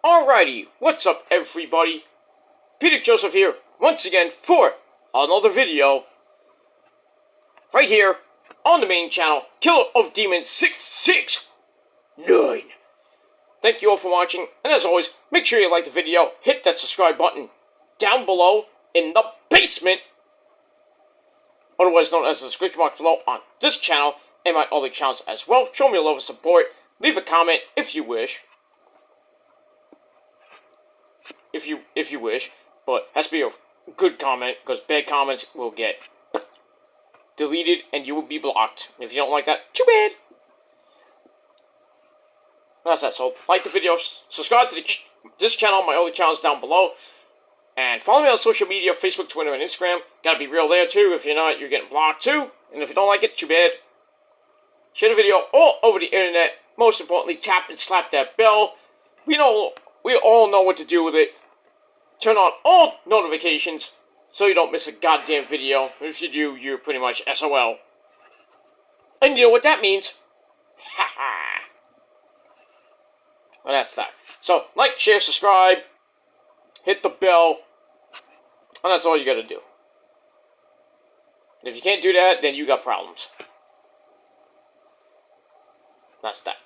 Alrighty, what's up everybody? Peter Joseph here, once again for another video. Right here, on the main channel, Killer of Demons 669. Thank you all for watching, and as always, make sure you like the video, hit that subscribe button down below in the basement, otherwise known as the description box below on this channel and my other channels as well. Show me a love and support, leave a comment if you wish. If you wish, but it has to be a good comment, because bad comments will get deleted and you will be blocked. If you don't like that, too bad. That's that. So, like the video, subscribe to this channel, my other channels down below, and follow me on social media, Facebook, Twitter, and Instagram. Gotta be real there too. If you're not, you're getting blocked too. And if you don't like it, too bad. Share the video all over the internet. Most importantly, tap and slap that bell. We all know what to do with it. Turn on all notifications so you don't miss a goddamn video. If you do, you're pretty much SOL. And you know what that means? Haha. Well, that's that. So, like, share, subscribe, hit the bell, and that's all you gotta do. If you can't do that, then you got problems. That's that.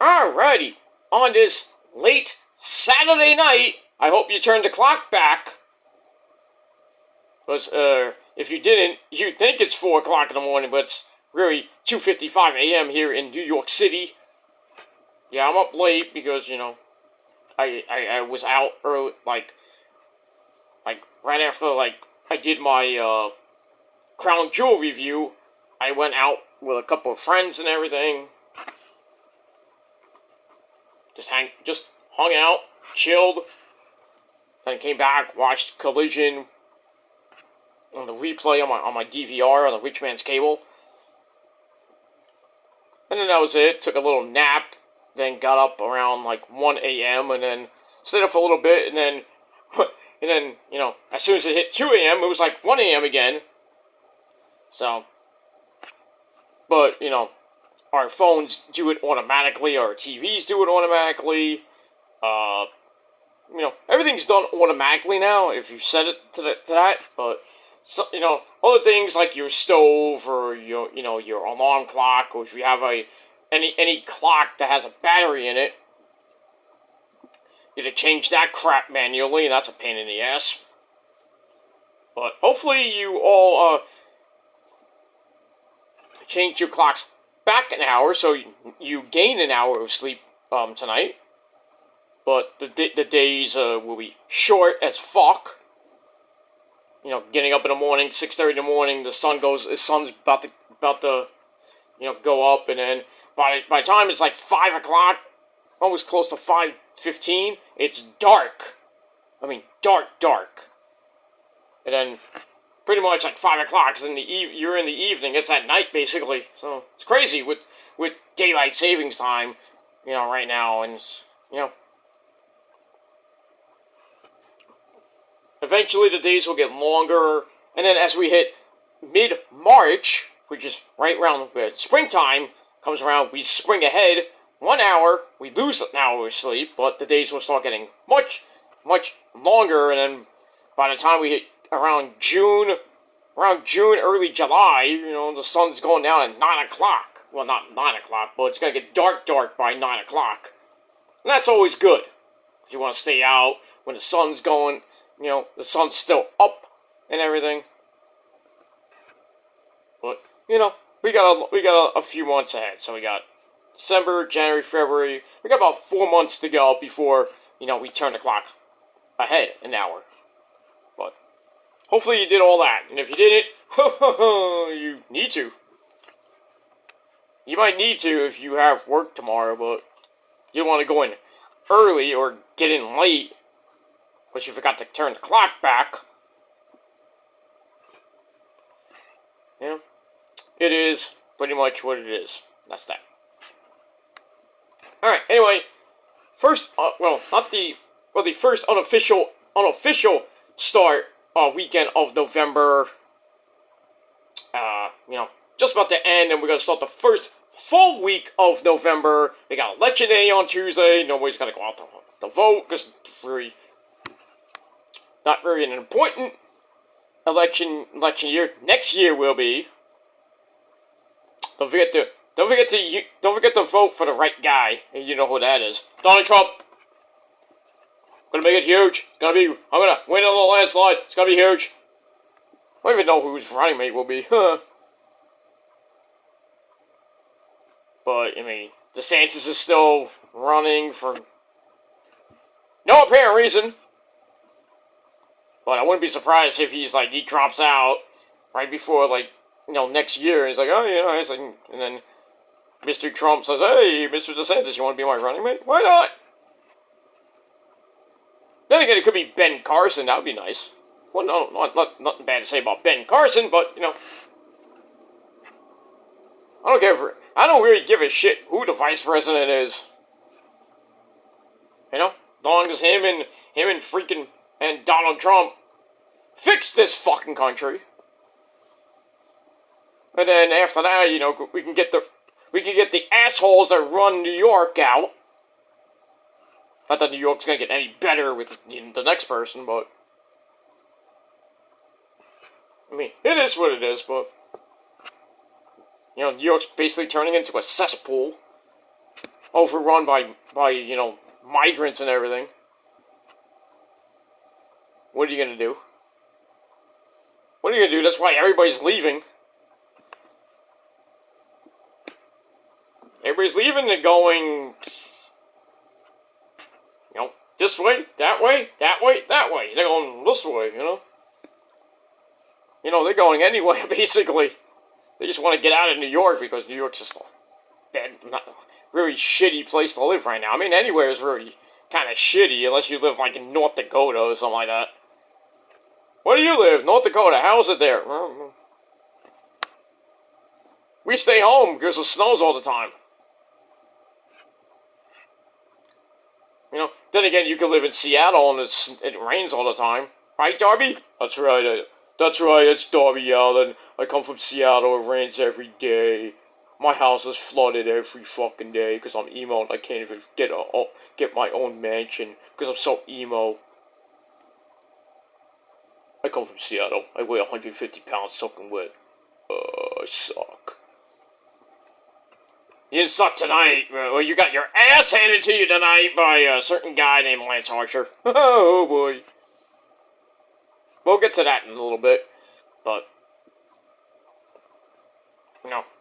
Alrighty. On this late Saturday night, I hope you turned the clock back. Because, if you didn't, you'd think it's 4 o'clock in the morning, but it's really 2:55 a.m. here in New York City. Yeah, I'm up late because, you know, I was out early, like, right after, I did my, Crown Jewel review. I went out with a couple of friends and everything. Just hung out, chilled, then came back, watched Collision on the replay on my DVR on the Rich Man's Cable. And then that was it. Took a little nap, then got up around 1 a.m. and then stayed up for a little bit, and then you know, as soon as it hit 2 a.m., it was 1 a.m. again. So, but, you know, our phones do it automatically, our TVs do it automatically, you know, everything's done automatically now, if you set it to that, but, so, you know, other things like your stove, or your alarm clock, or if you have any clock that has a battery in it, you have to change that crap manually, and that's a pain in the ass. But hopefully you all, change your clocks back an hour, so you gain an hour of sleep tonight. But the days will be short as fuck. You know, getting up in the morning, 6:30 in the morning, the sun's about to you know, go up, and then by the time it's 5 o'clock, almost close to 5:15, it's dark. I mean, dark. And then pretty much 5 o'clock, because you're in the evening, it's at night, basically. So, it's crazy with daylight savings time, you know, right now, and, you know, eventually the days will get longer, and then as we hit mid-March, which is right around where springtime comes around, we spring ahead 1 hour, we lose an hour of sleep, but the days will start getting much longer, and then by the time we hit around June, early July, you know, the sun's going down at 9 o'clock. Well, not 9 o'clock, but it's going to get dark by 9 o'clock. And that's always good. If you want to stay out when the sun's going, you know, the sun's still up and everything. But, you know, we got a few months ahead. So we got December, January, February. We got about 4 months to go before, you know, we turn the clock ahead an hour. But hopefully you did all that. And if you didn't, you need to. You might need to if you have work tomorrow, but you don't want to go in early or get in late, but you forgot to turn the clock back. You know, it is pretty much what it is. That's that. Alright, anyway, first, the first unofficial start weekend of November, you know, just about to end, and we're going to start the first full week of November. We got Election Day on Tuesday. Nobody's going to go out to vote, because it's not really an important election year. Next year will be. Don't forget to vote for the right guy. And you know who that is. Donald Trump. Gonna make it huge. I'm gonna win on the landslide. It's gonna be huge. I don't even know who his running mate will be. But, I mean, DeSantis is still running for no apparent reason. But I wouldn't be surprised if he drops out right before, next year. And he's like, oh, and then Mr. Trump says, hey, Mr. DeSantis, you want to be my running mate? Why not? Then again, it could be Ben Carson. That would be nice. Well, no, nothing bad to say about Ben Carson, but, I don't really give a shit who the vice president is. As long as him and Donald Trump fix this fucking country. And then after that, we can get the assholes that run New York out. Not that New York's gonna get any better with the next person, but I mean, it is what it is. But New York's basically turning into a cesspool, overrun by migrants and everything. What are you gonna do? What are you gonna do? That's why everybody's leaving. Everybody's leaving and going, this way, that way, that way, that way. They're going this way, they're going anyway, basically. They just want to get out of New York because New York's just a bad, really shitty place to live right now. I mean, anywhere is really kind of shitty unless you live, in North Dakota or something like that. Where do you live? North Dakota. How's it there? We stay home because it snows all the time. Then again, you can live in Seattle and it rains all the time. Right, Darby? That's right. It's Darby Allen. I come from Seattle. It rains every day. My house is flooded every fucking day because I'm emo and I can't even get my own mansion because I'm so emo. I come from Seattle. I weigh 150 pounds soaking wet. I suck. You didn't suck tonight. Well, you got your ass handed to you tonight by a certain guy named Lance Archer. Oh, boy. We'll get to that in a little bit. But,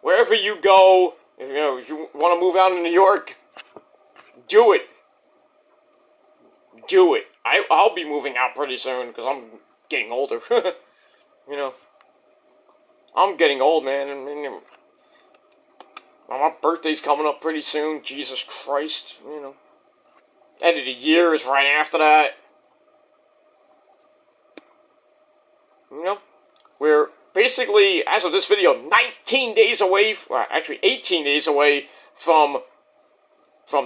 wherever you go, if you want to move out of New York, do it. Do it. I'll be moving out pretty soon because I'm getting older. I'm getting old, man. My birthday's coming up pretty soon. Jesus Christ, End of the year is right after that. We're basically, as of this video, 19 days away, actually 18 days away from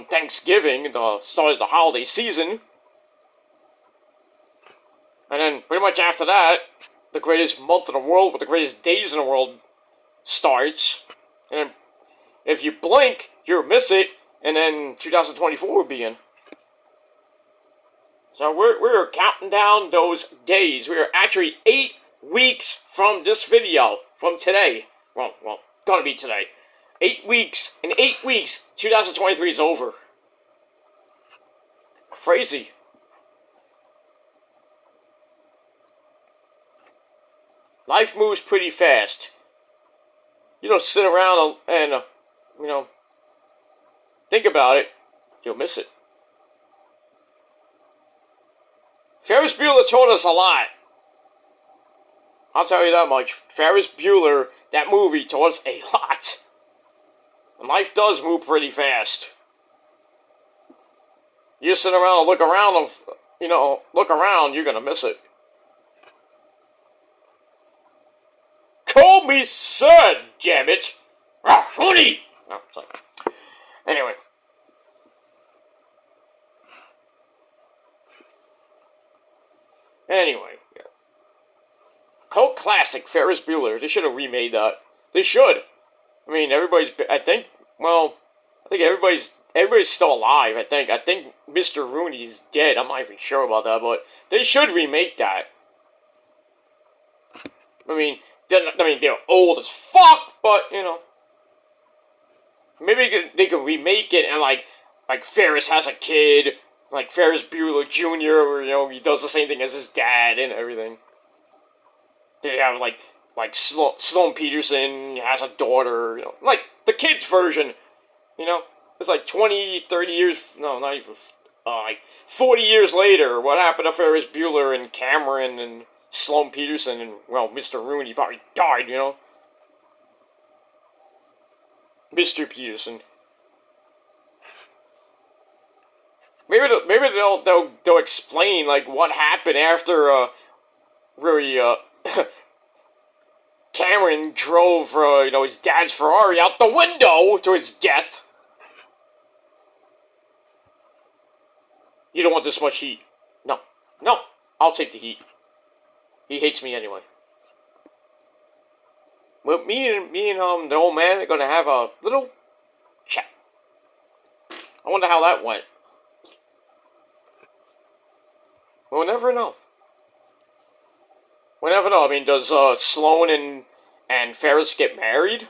Thanksgiving, the start of the holiday season. And then, pretty much after that, the greatest month in the world with the greatest days in the world starts. And then, if you blink, you'll miss it, and then 2024 will begin. So we're counting down those days. We are actually 8 weeks from this video, from today. Well, gonna be today. 8 weeks. In 8 weeks, 2023 is over. Crazy. Life moves pretty fast. You don't sit around and think about it. You'll miss it. Ferris Bueller taught us a lot. I'll tell you that much. Ferris Bueller, that movie, taught us a lot. And life does move pretty fast. You sit around and look around, you're gonna miss it. Call me sir, damn it! Ah, honey! Oh, sorry. Anyway. Yeah. Cult classic, Ferris Bueller. They should have remade that. They should. I mean, I think. Well, I think everybody's still alive. I think Mr. Rooney's dead. I'm not even sure about that, but they should remake that. I mean, they're old as fuck, but maybe they could remake it and like Ferris has a kid, like Ferris Bueller Jr., where he does the same thing as his dad and everything. They have like Sloane Peterson has a daughter, like the kids version, it's like 20, 30 years, no, not even, like 40 years later, what happened to Ferris Bueller and Cameron and Sloane Peterson and, well, Mr. Rooney probably died, Mr. Peterson. Maybe they'll explain like what happened after really Cameron drove his dad's Ferrari out the window to his death. You don't want this much heat. No, I'll take the heat. He hates me anyway. Well, me and the old man are gonna have a little chat. I wonder how that went. We'll never know. We'll never know. I mean, does Sloane and Ferris get married?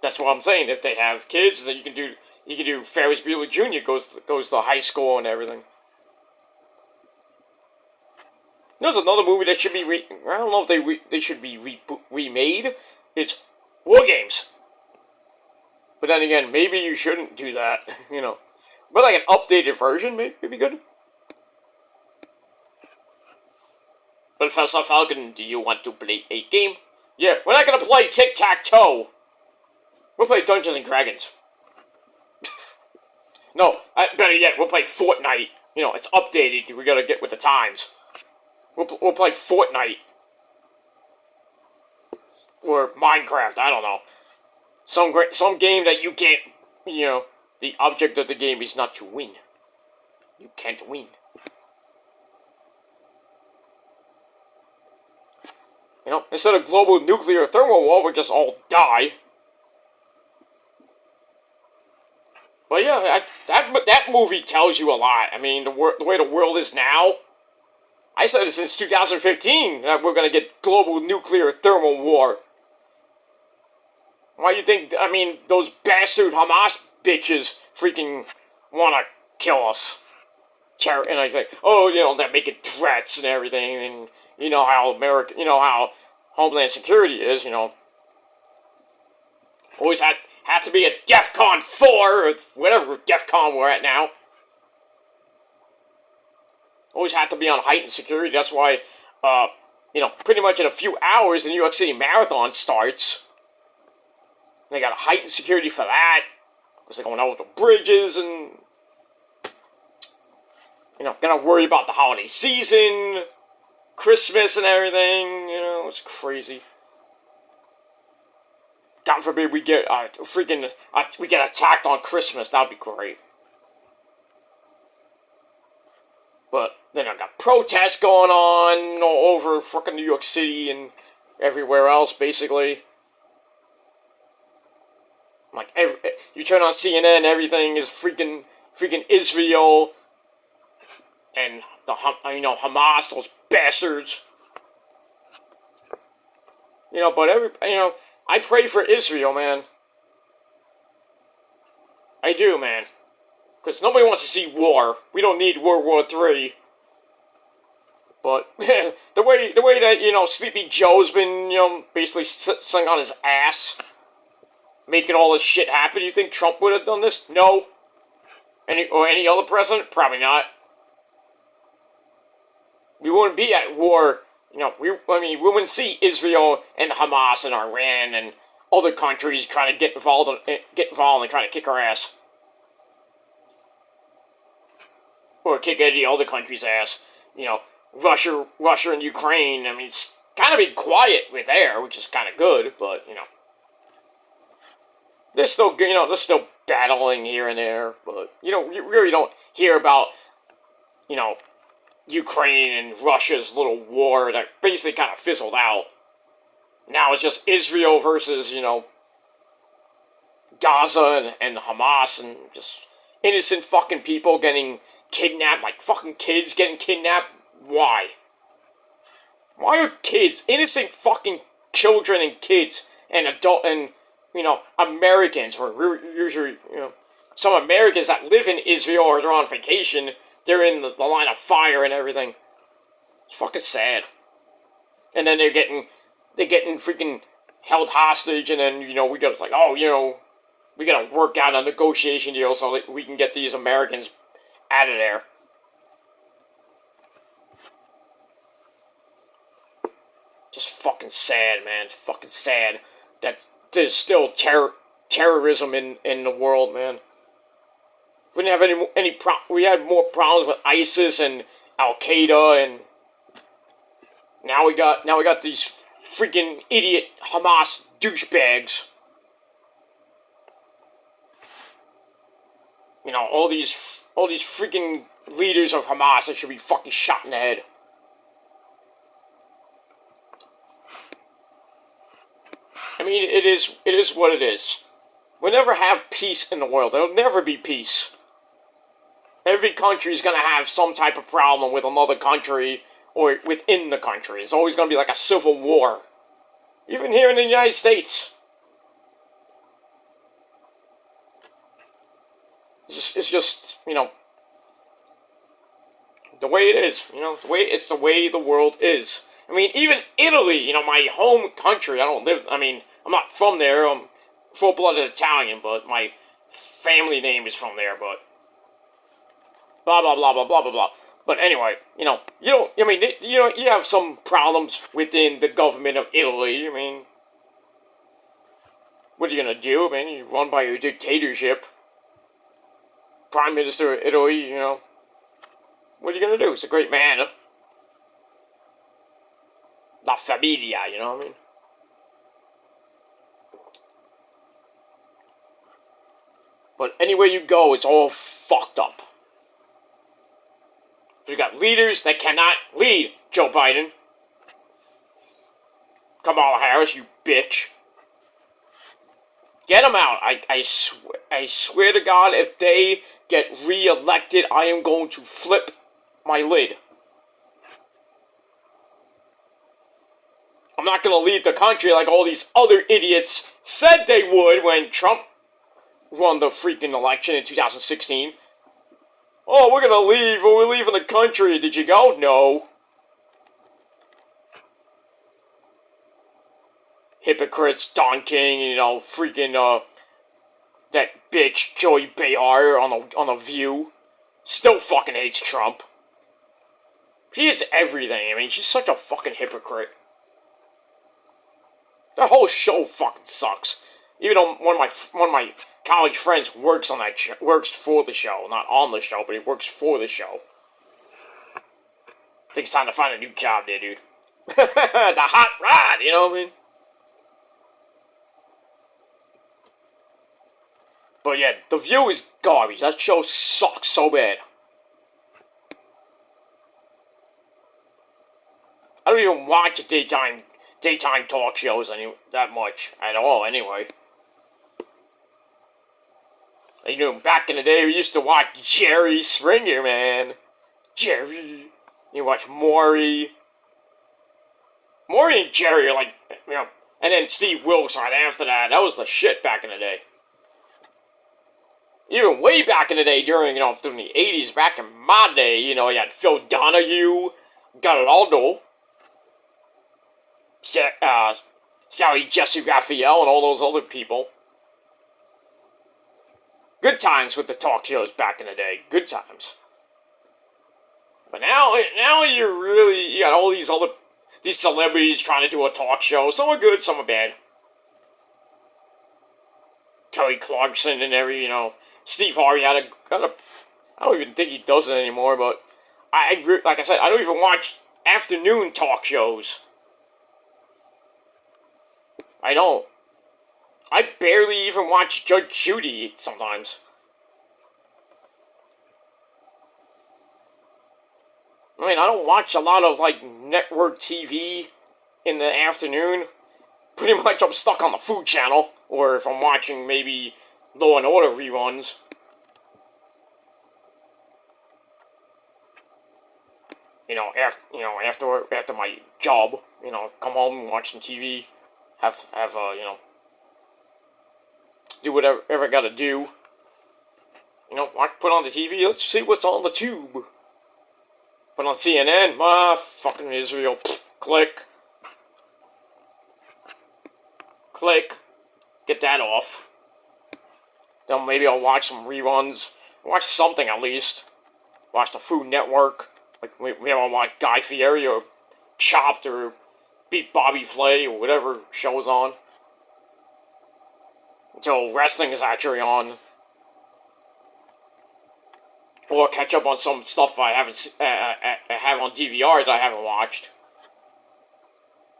That's what I'm saying. If they have kids, then you can do Ferris Bueller Jr. goes to high school and everything. There's another movie that should be I don't know if they should be remade. It's War Games. But then again, maybe you shouldn't do that, But like an updated version, maybe good. But Professor Falcon, do you want to play a game? Yeah, we're not gonna play tic-tac-toe. We'll play Dungeons and Dragons. No, better yet, we'll play Fortnite. It's updated. We gotta get with the times. We'll play Fortnite. Or Minecraft, I don't know. Some game that you can't, the object of the game is not to win. You can't win. Instead of global nuclear thermal war, we just all die. But yeah, that movie tells you a lot. I mean, the way the world is now. I said it since 2015 that we're gonna get global nuclear thermal war. Why do you think? I mean, those bastard Hamas bitches freaking wanna kill us. And I think, they're making threats and everything, and how how Homeland Security is, always had to be at DEFCON 4, or whatever DEFCON we're at now. Always had to be on heightened security. That's why, pretty much in a few hours, the New York City Marathon starts. They got a heightened security for that, because they're going over the bridges, and gotta worry about the holiday season, Christmas and everything, it's crazy. God forbid we get we get attacked on Christmas, that'd be great. But then I got protests going on all over fucking New York City and everywhere else, basically. Like, you turn on CNN, everything is freaking Israel and the Hamas, those bastards. But I pray for Israel, man. I do, man. Because nobody wants to see war. We don't need World War III. But the way that Sleepy Joe's been basically sitting on his ass, making all this shit happen. You think Trump would have done this? No. Any other president? Probably not. We wouldn't be at war. We wouldn't see Israel and Hamas and Iran and other countries trying to get involved and trying to kick our ass. Or kick any other country's ass. Russia and Ukraine. I mean, it's kind of been quiet with there, which is kind of good, but they're still battling here and there. But you really don't hear about Ukraine and Russia's little war that basically kind of fizzled out. Now it's just Israel versus, Gaza and Hamas and just innocent fucking people getting kidnapped, like fucking kids getting kidnapped. Why? Why are kids, innocent fucking children and kids and Americans, or usually, some Americans that live in Israel or they're on vacation, they're in the line of fire and everything. It's fucking sad. And then they're getting freaking held hostage, and then, we gotta, like, we gotta work out a negotiation deal so that we can get these Americans out of there. Just fucking sad, man. Fucking sad that there's still terrorism in the world, man. We didn't have we had more problems with ISIS and Al Qaeda, and now we got these freaking idiot Hamas douchebags. All these freaking leaders of Hamas that should be fucking shot in the head. I mean, it is what it is. We'll never have peace in the world. There'll never be peace. Every country is going to have some type of problem with another country or within the country. It's always going to be like a civil war. Even here in the United States. It's just, the way it is. It's the way the world is. I mean, even Italy, my home country, I'm not from there. I'm full-blooded Italian, but my family name is from there, but blah, blah, blah, blah, blah, blah, blah. But anyway, you have some problems within the government of Italy. I mean, what are you gonna do? I mean, you run by a dictatorship. Prime Minister of Italy, what are you gonna do? He's a great man. La Familia, you know what I mean? But anywhere you go, it's all fucked up. You got leaders that cannot lead. Joe Biden. Kamala Harris, you bitch. Get them out. I swear to God, if they get re-elected, I am going to flip my lid. I'm not going to leave the country like all these other idiots said they would when Trump won the freaking election in 2016. Oh, we're going to leave. We're leaving the country. Did you go? No. Hypocrites, Don King, freaking, that bitch, Joey Behar on the View. Still fucking hates Trump. She hates everything. I mean, she's such a fucking hypocrite. That whole show fucking sucks. Even though one of my college friends works on that works for the show, not on the show, but he works for the show. I think it's time to find a new job there, dude. The hot rod, you know what I mean? But yeah, The View is garbage. That show sucks so bad. I don't even watch daytime talk shows that much at all, anyway. Back in the day, we used to watch Jerry Springer, man. Jerry. You watch Maury. Maury and Jerry are like, and then Steve Wilkes right after that. That was the shit back in the day. Even way back in the day, during the 80s, back in my day, you had Phil Donahue, Geraldo, Sally Jesse Raphael, and all those other people. Good times with the talk shows back in the day. Good times. But now you got all these celebrities trying to do a talk show. Some are good, some are bad. Kelly Clarkson and Steve Harvey had a I don't even think he does it anymore, but like I said, I don't even watch afternoon talk shows. I don't. I barely even watch Judge Judy sometimes. I mean, I don't watch a lot of, network TV in the afternoon. pretty much I'm stuck on the Food Channel, or if I'm watching maybe Law and Order reruns. After my job, come home and watch some TV, have do whatever I gotta do. Put on the TV. Let's see what's on the tube. Put on CNN. Fucking Israel. Click. Get that off. Then maybe I'll watch some reruns. Watch something at least. Watch the Food Network. Like maybe I'll watch Guy Fieri or Chopped or Beat Bobby Flay or whatever show's on. Until wrestling is actually on. Or catch up on some stuff I have on DVR that I haven't watched.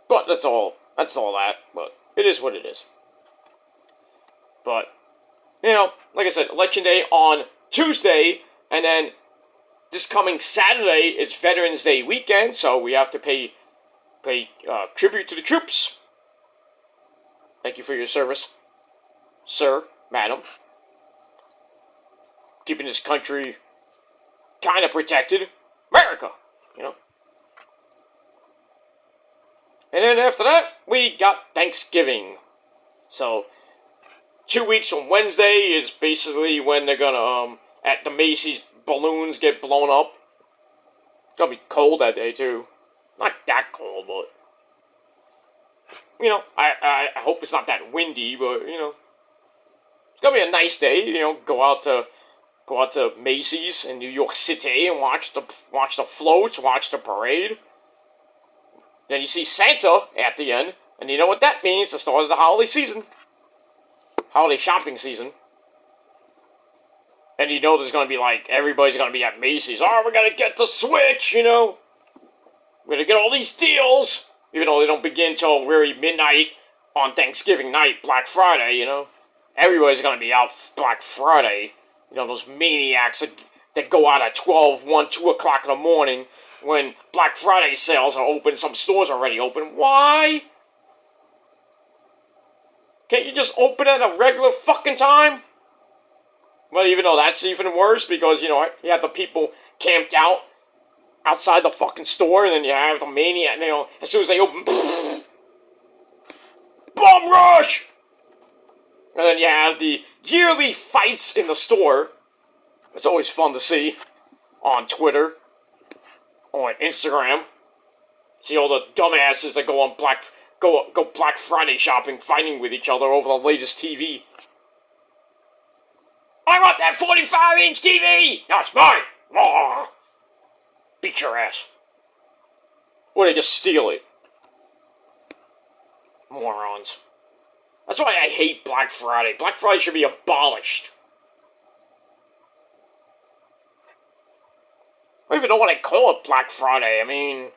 But that's all that. But it is what it is. But, like I said, Election Day on Tuesday, and then this coming Saturday is Veterans Day weekend, so we have to pay tribute to the troops. Thank you for your service, sir, madam. Keeping this country kind of protected. America, And then after that, we got Thanksgiving. So, 2 weeks from Wednesday is basically when they're gonna, at the Macy's, balloons get blown up. It's gonna be cold that day, too. Not that cold, but, I hope it's not that windy, but, it's gonna be a nice day, go out to Macy's in New York City and watch the floats, watch the parade. Then you see Santa at the end, and you know what that means, the start of the holiday season. Holiday shopping season. And there's gonna be everybody's gonna be at Macy's. Oh, we're gonna get the Switch, We're gonna get all these deals. Even though they don't begin till really midnight on Thanksgiving night, Black Friday, Everybody's gonna be out Black Friday. Those maniacs that go out at 12, 1, 2 o'clock in the morning when Black Friday sales are open, some stores are already open. Why? Can't you just open at a regular fucking time? Well, even though that's even worse because, you have the people camped out outside the fucking store, and then you have the maniac, as soon as they open, bomb rush! And then you have the yearly fights in the store. It's always fun to see on Twitter, on Instagram. See all the dumbasses that go on go Black Friday shopping, fighting with each other over the latest TV. I want that 45-inch TV! That's mine! Oh, beat your ass. Or they just steal it. Morons. That's why I hate Black Friday. Black Friday should be abolished. I don't even know what I call it Black Friday. I mean,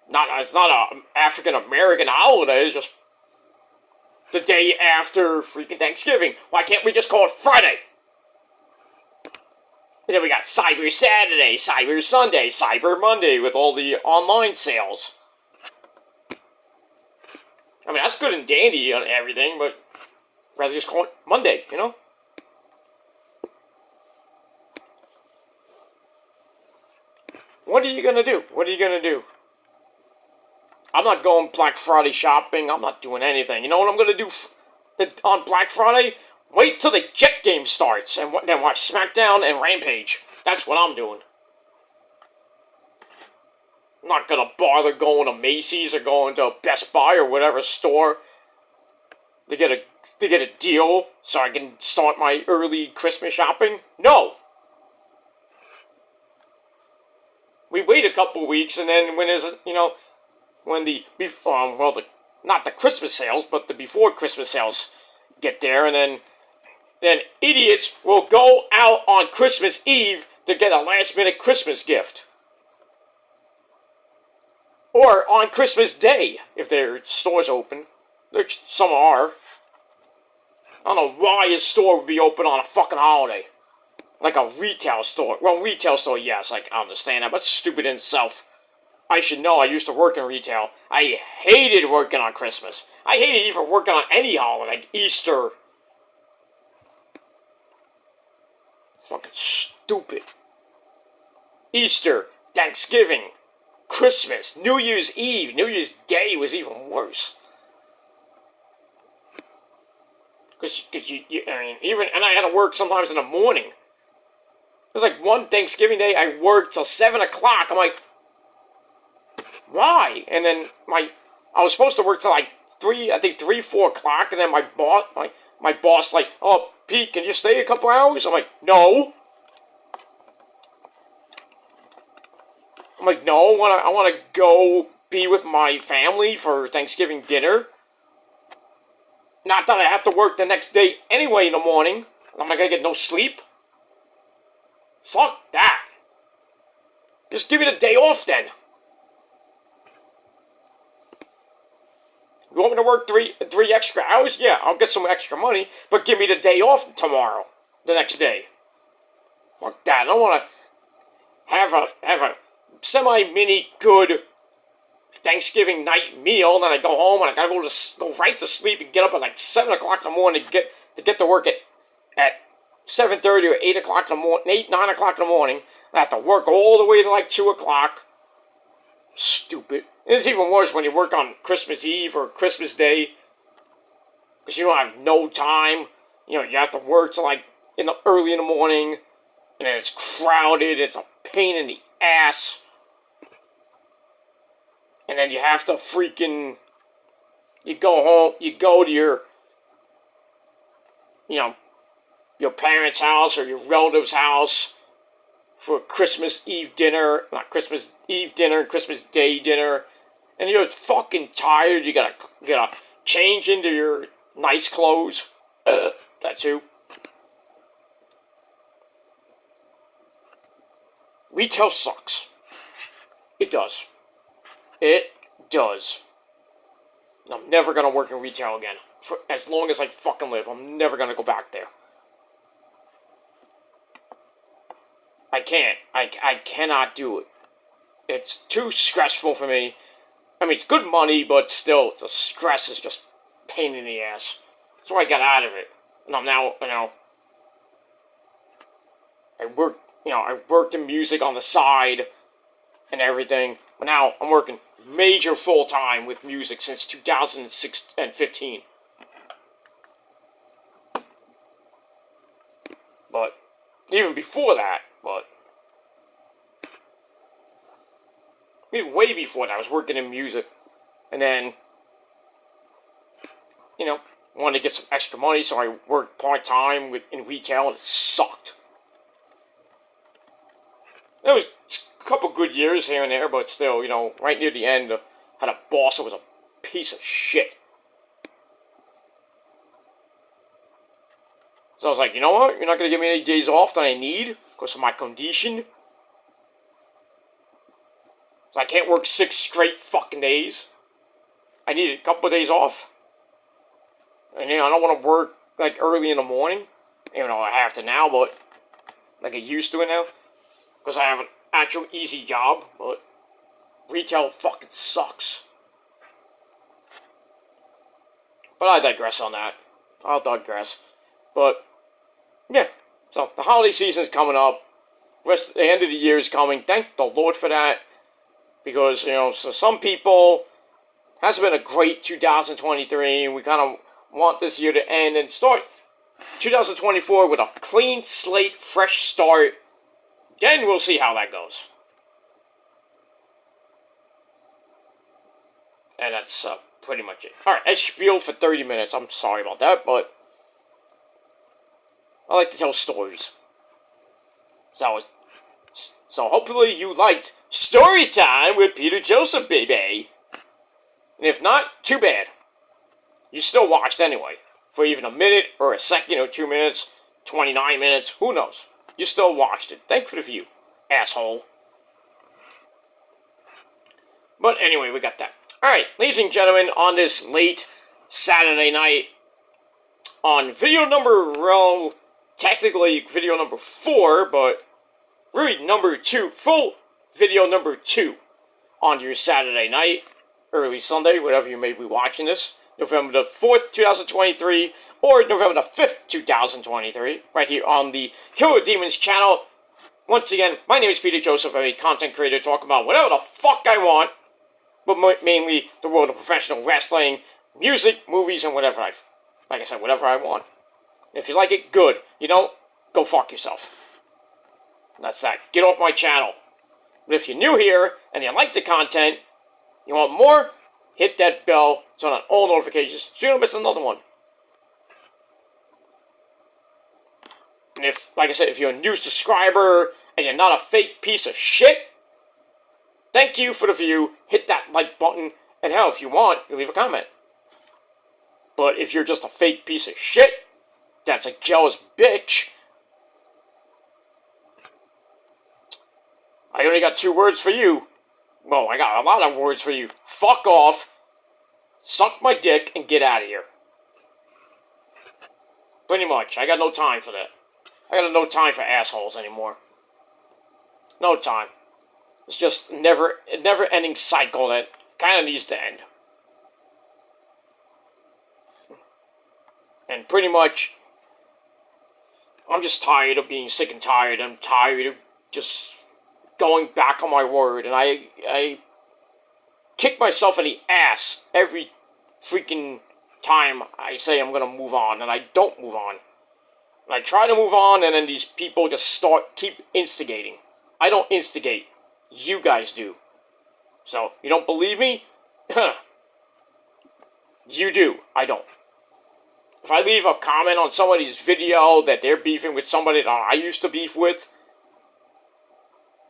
it's not an African-American holiday. It's just the day after freaking Thanksgiving. Why can't we just call it Friday? And then we got Cyber Saturday, Cyber Sunday, Cyber Monday with all the online sales. I mean, that's good and dandy and everything, but I'd rather just call it Monday, What are you gonna do? What are you gonna do? I'm not going Black Friday shopping. I'm not doing anything. You know what I'm gonna do on Black Friday? Wait till the Jet game starts and then watch SmackDown and Rampage. That's what I'm doing. I'm not gonna bother going to Macy's or going to Best Buy or whatever store to get a deal so I can start my early Christmas shopping. No. We wait a couple weeks, and then when there's not the Christmas sales, but the before Christmas sales get there, and then idiots will go out on Christmas Eve to get a last-minute Christmas gift. Or on Christmas Day, if their store's open. Some are. I don't know why his store would be open on a fucking holiday. Like a retail store. Well, retail store, yes, I understand that, but it's stupid in itself. I should know I used to work in retail. I hated working on Christmas. I hated even working on any holiday, like Easter. Fucking stupid. Easter, Thanksgiving, Christmas, New Year's Eve, New Year's Day was even worse. Because and I had to work sometimes in the morning. It was like one Thanksgiving Day, I worked till 7 o'clock. I'm like, why? And then I was supposed to work till like 3, 4 o'clock, and then my boss like, oh, Pete, can you stay a couple hours? I'm like, no. No, I want to go be with my family for Thanksgiving dinner. Not that I have to work the next day anyway in the morning. I'm not going to get no sleep. Fuck that. Just give me the day off then. You want me to work three extra hours? Yeah, I'll get some extra money, but give me the day off tomorrow, the next day. Fuck that. I don't want to have a semi-mini good Thanksgiving night meal, then I go home and I gotta go right to sleep and get up at like 7 o'clock in the morning to get to work at 7:30 or 8 o'clock in the morning, 9 o'clock in the morning. I have to work all the way to like 2 o'clock. Stupid. It's even worse when you work on Christmas Eve or Christmas Day, because you don't have no time. You have to work till like early in the morning, and then it's crowded. It's a pain in the ass. And then you have to you go home, you go to your parents' house or your relative's house for Christmas Eve dinner, not Christmas Eve dinner, Christmas Day dinner, and you're fucking tired. You gotta change into your nice clothes. That too. Retail sucks. It does. It does. I'm never gonna work in retail again. For as long as I fucking live, I'm never gonna go back there. I can't. I cannot do it. It's too stressful for me. I mean, it's good money, but still, the stress is just pain in the ass. That's why I got out of it. And I'm now, I worked in music on the side and everything. But now I'm working major full-time with music since 2006 and 15. But even before that, even way before that, I was working in music. And then, wanted to get some extra money, so I worked part-time in retail, and it sucked. It was a couple good years here and there, but still, right near the end, I had a boss that was a piece of shit. So I was like, you know what? You're not going to give me any days off that I need because of my condition. So I can't work 6 straight fucking days. I need a couple of days off. And I don't want to work like early in the morning. Even though I have to now, but I get used to it now. Because I have an actual easy job, but retail fucking sucks. But I digress on that. I'll digress. But, yeah. So, the holiday season's coming up. The end of the year is coming. Thank the Lord for that. Because, so some people, it hasn't been a great 2023, and we kind of want this year to end and start 2024 with a clean slate, fresh start. Then we'll see how that goes. And that's pretty much it. Alright, I spieled for 30 minutes. I'm sorry about that, but I like to tell stories. So hopefully you liked Story Time with Peter Joseph, baby. And if not, too bad. You still watched anyway. For even a minute, or a second, or 2 minutes, 29 minutes, who knows. You still watched it. Thank you for the view, asshole. But anyway, we got that. Alright, ladies and gentlemen, on this late Saturday night, on video number, technically video number 4, but really number 2, full video number 2 on your Saturday night, early Sunday, whatever you may be watching this, November the 4th, 2023, or November the 5th, 2023, right here on the Killer Demons channel. Once again, my name is Peter Joseph. I'm a content creator talking about whatever the fuck I want, but mainly the world of professional wrestling, music, movies, and whatever whatever I want. If you like it, good. You don't, go fuck yourself. That's that. Get off my channel. But if you're new here, and you like the content, you want more, hit that bell, turn on all notifications, so you don't miss another one. And if, like I said, if you're a new subscriber, and you're not a fake piece of shit, thank you for the view, hit that like button, and hell, if you want, you leave a comment. But if you're just a fake piece of shit, that's a jealous bitch, I only got 2 words for you. Well, I got a lot of words for you. Fuck off, suck my dick, and get out of here. Pretty much. I got no time for that. I got no time for assholes anymore. No time. It's just a never-ending cycle that kind of needs to end. And pretty much, I'm just tired of being sick and tired. I'm tired of just going back on my word. And I kick myself in the ass every freaking time I say I'm going to move on. And I don't move on. And I try to move on, and then these people just keep instigating. I don't instigate. You guys do. So, you don't believe me? You do. I don't. If I leave a comment on somebody's video that they're beefing with somebody that I used to beef with,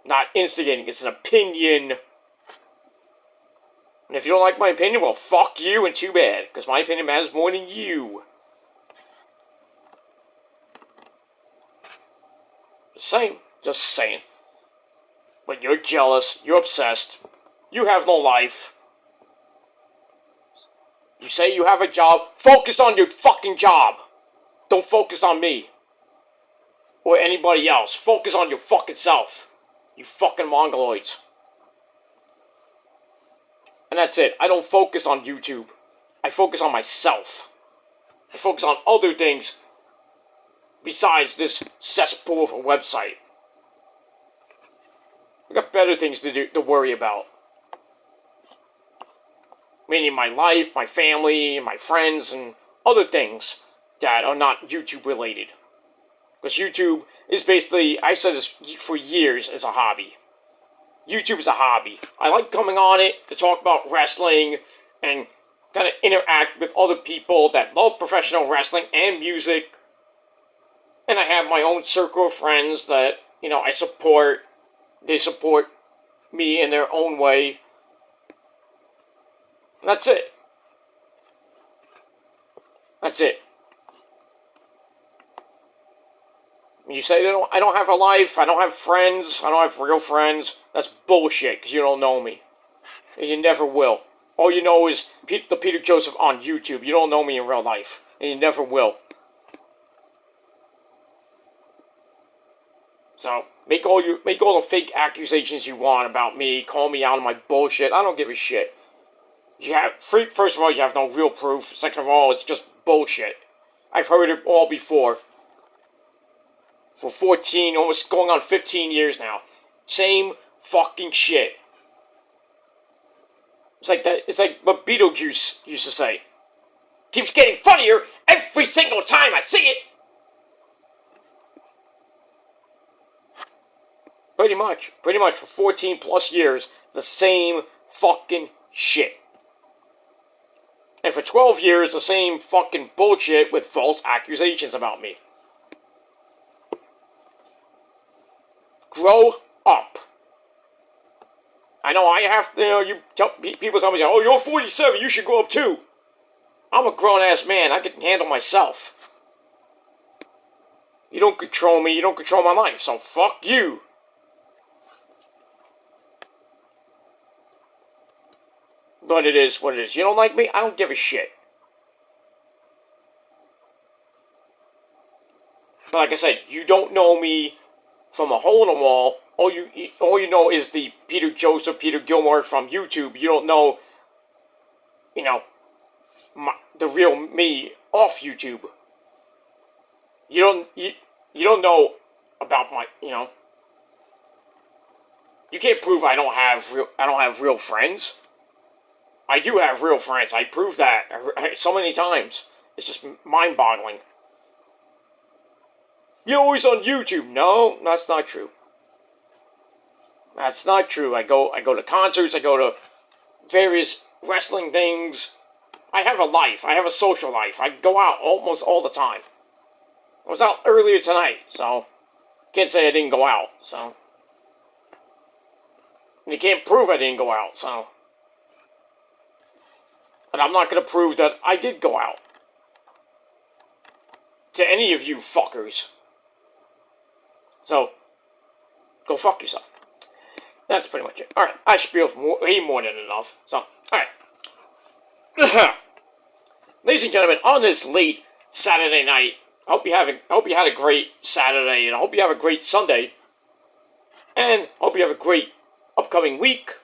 not instigating, it's an opinion. And if you don't like my opinion, well, fuck you and too bad, because my opinion matters more than you. Just saying. But you're jealous, you're obsessed, you have no life. You say you have a job, focus on your fucking job. Don't focus on me. Or anybody else. Focus on your fucking self. You fucking mongoloids. And that's it. I don't focus on YouTube. I focus on myself. I focus on other things besides this cesspool of a website. I got better things to worry about. Meaning my life, my family, my friends, and other things that are not YouTube related. Because YouTube is basically, I've said this for years, is a hobby. YouTube is a hobby. I like coming on it to talk about wrestling and kind of interact with other people that love professional wrestling and music. And I have my own circle of friends that, I support. They support me in their own way. That's it. That's it. You say I don't have a life, I don't have friends, I don't have real friends. That's bullshit, because you don't know me. And you never will. All you know is the Peter Joseph on YouTube. You don't know me in real life. And you never will. So, make all the fake accusations you want about me, call me out on my bullshit. I don't give a shit. First of all, you have no real proof. Second of all, it's just bullshit. I've heard it all before. For 14, almost going on 15 years now. Same fucking shit. It's like that. It's like what Beetlejuice used to say. Keeps getting funnier every single time I see it. Pretty much for 14 plus years, the same fucking shit. And for 12 years, the same fucking bullshit with false accusations about me. Grow up. I know I have to, people tell me, oh, you're 47, you should grow up too. I'm a grown-ass man, I can handle myself. You don't control me, you don't control my life, so fuck you. But it is what it is. You don't like me? I don't give a shit. But like I said, you don't know me from a hole in the wall all you know is the Peter Gilmore from YouTube. You don't know, the real me off YouTube. You don't know about my, You can't prove I don't have real friends. I do have real friends. I proved that so many times. It's just mind-boggling. You're always on YouTube. No, that's not true. That's not true. I go to concerts. I go to various wrestling things. I have a life. I have a social life. I go out almost all the time. I was out earlier tonight, so can't say I didn't go out. So and you can't prove I didn't go out. So, but I'm not gonna prove that I did go out to any of you fuckers. So go fuck yourself. That's pretty much it. Alright, I spiel way more than enough. So, alright. Ladies and gentlemen, on this late Saturday night, I hope you had a great Saturday, and I hope you have a great Sunday. And I hope you have a great upcoming week,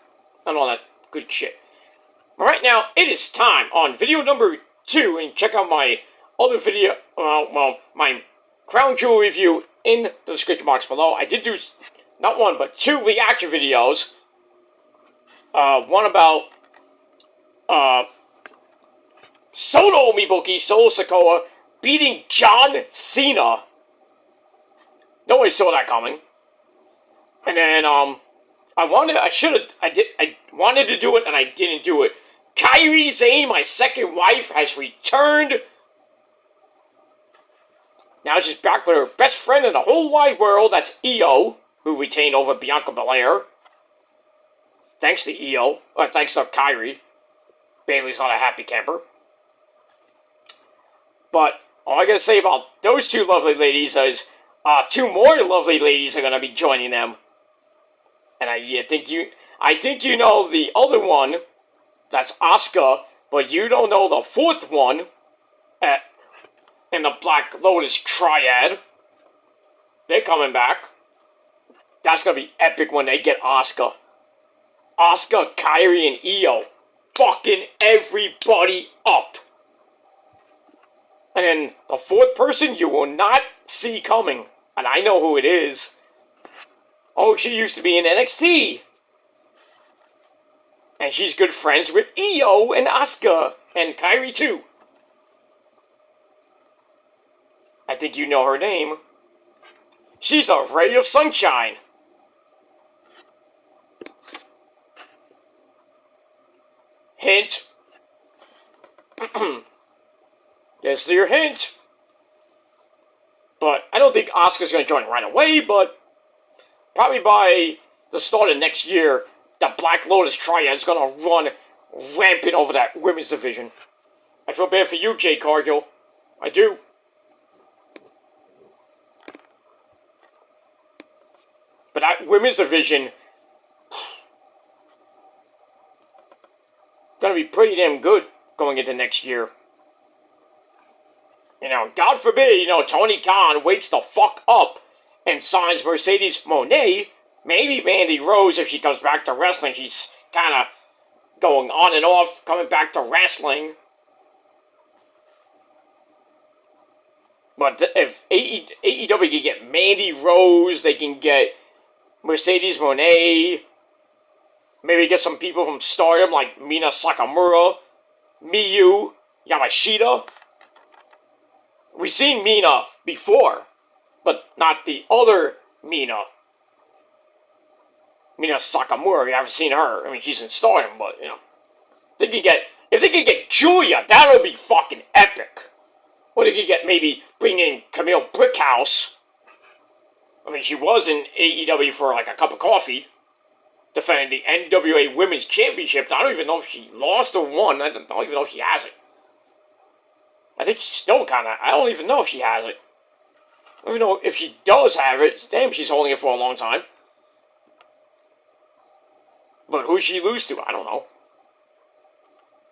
and all that good shit. But right now, it is time on video number 2, and check out my other video, my Crown Jewel review in the description box below. I did do not one, but 2 reaction videos. One about, Solo Mibuki, Solo Sikoa, beating John Cena. Nobody saw that coming. And then, I wanted to do it, and I didn't do it. Kairi Sane, my second wife, has returned. Now she's back with her best friend in the whole wide world, that's Io, who retained over Bianca Belair. Thanks to Io, or thanks to Kairi. Bayley's not a happy camper. But all I gotta say about those 2 lovely ladies is, 2 more lovely ladies are gonna be joining them. And I think you know the other one, that's Asuka, but you don't know the 4th one, in the Black Lotus Triad. They're coming back. That's gonna be epic when they get Asuka. Asuka, Kairi, and Io fucking everybody up. And then the 4th person you will not see coming. And I know who it is. Oh, she used to be in NXT. And she's good friends with Io and Asuka. And Kairi too. I think you know her name. She's a ray of sunshine. Hint. There's your hint. But I don't think Asuka's going to join right away, but probably by the start of next year, the Black Lotus Triad is going to run rampant over that women's division. I feel bad for you, Jay Cargill. I do. But that women's division going to be pretty damn good going into next year. God forbid, Tony Khan wakes the fuck up and signs Mercedes Moné. Maybe Mandy Rose, if she comes back to wrestling. She's kind of going on and off, coming back to wrestling. But if AEW can get Mandy Rose, they can get Mercedes Moné, maybe get some people from Stardom like Mina Sakamura, Miyu, Yamashita. We've seen Mina before, but not the other Mina. Mina Sakamura, we haven't seen her. I mean, she's in Stardom, but, if they could get Julia, that would be fucking epic. Or they could maybe bring in Camille Brickhouse. I mean, she was in AEW for like a cup of coffee, defending the NWA Women's Championship. I don't even know if she lost or won. I don't even know if she has it. I think she's still I don't even know if she has it. I don't even know if she does have it. Damn, she's holding it for a long time. But who she lose to, I don't know.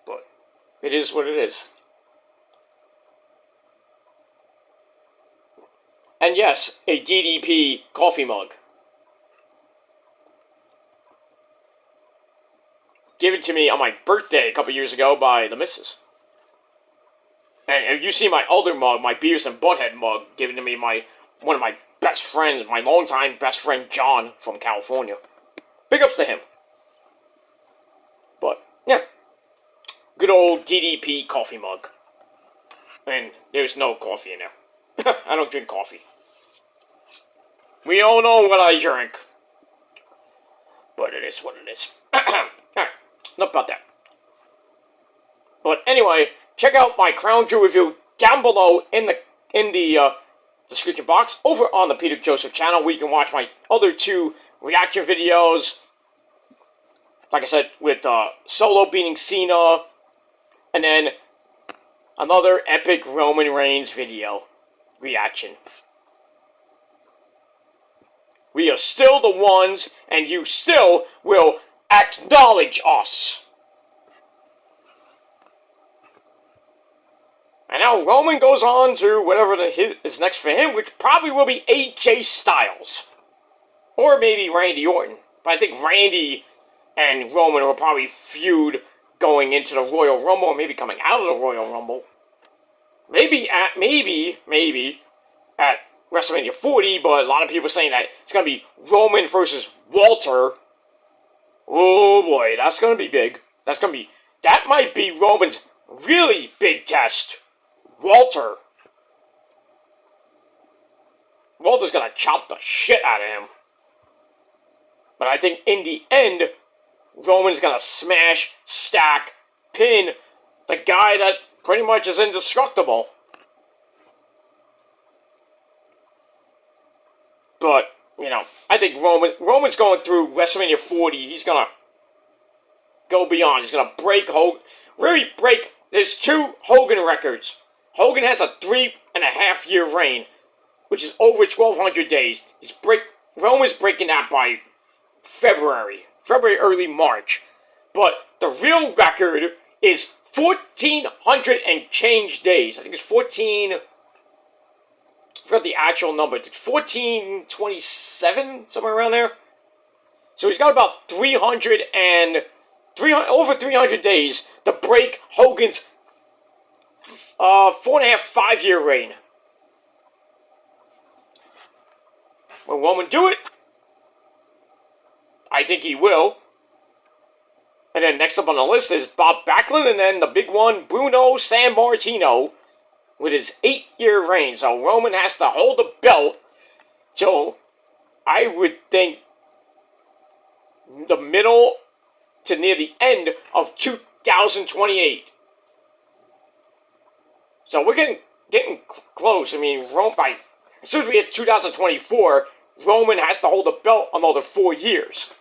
But it is what it is. And yes, a DDP coffee mug. given to me on my birthday a couple years ago by the missus. And if you see my other mug, my Beavis and Butthead mug, given to me by one of my best friends, my longtime best friend John from California. Big ups to him. But, yeah. Good old DDP coffee mug. And there's no coffee in there. I don't drink coffee. We all know what I drink. But it is what it is. Alright, enough about that. But anyway, check out my Crown Jewel review down below in the description box over on the Peter Joseph channel, where you can watch my other 2 reaction videos. Like I said, with Solo beating Cena, and then another epic Roman Reigns video reaction. We are still the ones, and you still will acknowledge us. And now Roman goes on to whatever is next for him, which probably will be AJ Styles. Or maybe Randy Orton. But I think Randy and Roman will probably feud going into the Royal Rumble, or maybe coming out of the Royal Rumble. Maybe at WrestleMania 40, but a lot of people are saying that it's going to be Roman versus Walter. Oh boy, that's going to be big. That might be Roman's really big test. Walter's going to chop the shit out of him. But I think in the end, Roman's going to smash, stack, pin the guy that pretty much is indestructible. But, you know, I think Roman's going through WrestleMania 40. He's going to go beyond. He's going to break Hogan. Really break. There's 2 Hogan records. Hogan has a 3.5-year reign, which is over 1,200 days. Roman's breaking that by February, early March. But the real record is 1,400 and change days. I think it's 14... I forgot the actual number. It's 1427, somewhere around there. So he's got about over 300 days to break Hogan's 4.5-5-year reign. Will Roman do it? I think he will. And then next up on the list is Bob Backlund, and then the big one, Bruno Sammartino, with his 8-year reign. So Roman has to hold the belt till, I would think, the middle to near the end of 2028. So we're getting close. I mean, as soon as we hit 2024, Roman has to hold the belt another 4 years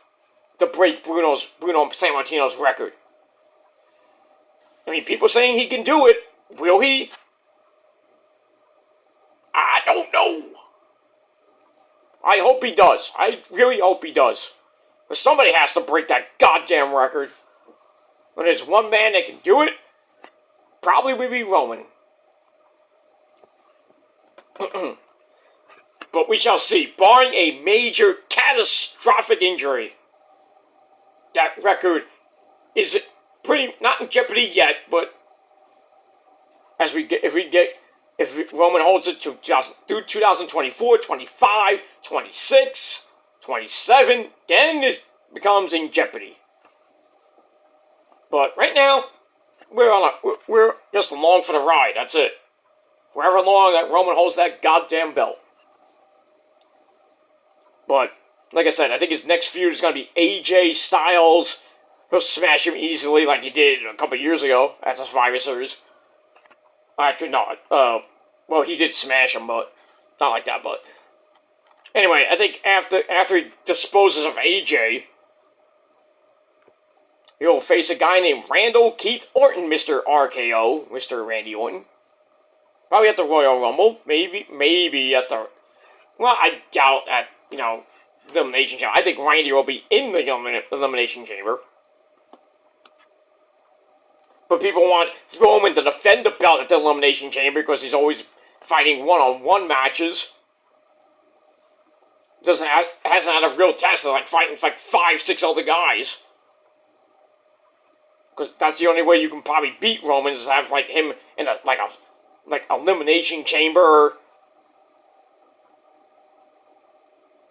to break Bruno Sammartino's record. I mean, people saying he can do it. Will he? I don't know. I hope he does. I really hope he does. But somebody has to break that goddamn record. When there's one man that can do it, probably would be Roman. But we shall see. Barring a major catastrophic injury, that record is pretty not in jeopardy yet. But if Roman holds it to through 2024, 25, 26, 27, then it becomes in jeopardy. But right now, we're just along for the ride. That's it. Forever long that Roman holds that goddamn belt. But, like I said, I think his next feud is going to be AJ Styles. He'll smash him easily like he did a couple years ago at the Survivor Series. Actually, not. Well, he did smash him, but not like that, but... Anyway, I think after he disposes of AJ, he'll face a guy named Randall Keith Orton, Mr. RKO, Mr. Randy Orton. Probably at the Royal Rumble. Maybe at the... Well, I doubt at, the Elimination Chamber. I think Randy will be in the Elimination Chamber. But people want Roman to defend the belt at the Elimination Chamber because he's always fighting one-on-one matches. Hasn't had a real test of fighting 5-6 other guys. Because that's the only way you can probably beat Roman is have like him in a elimination chamber,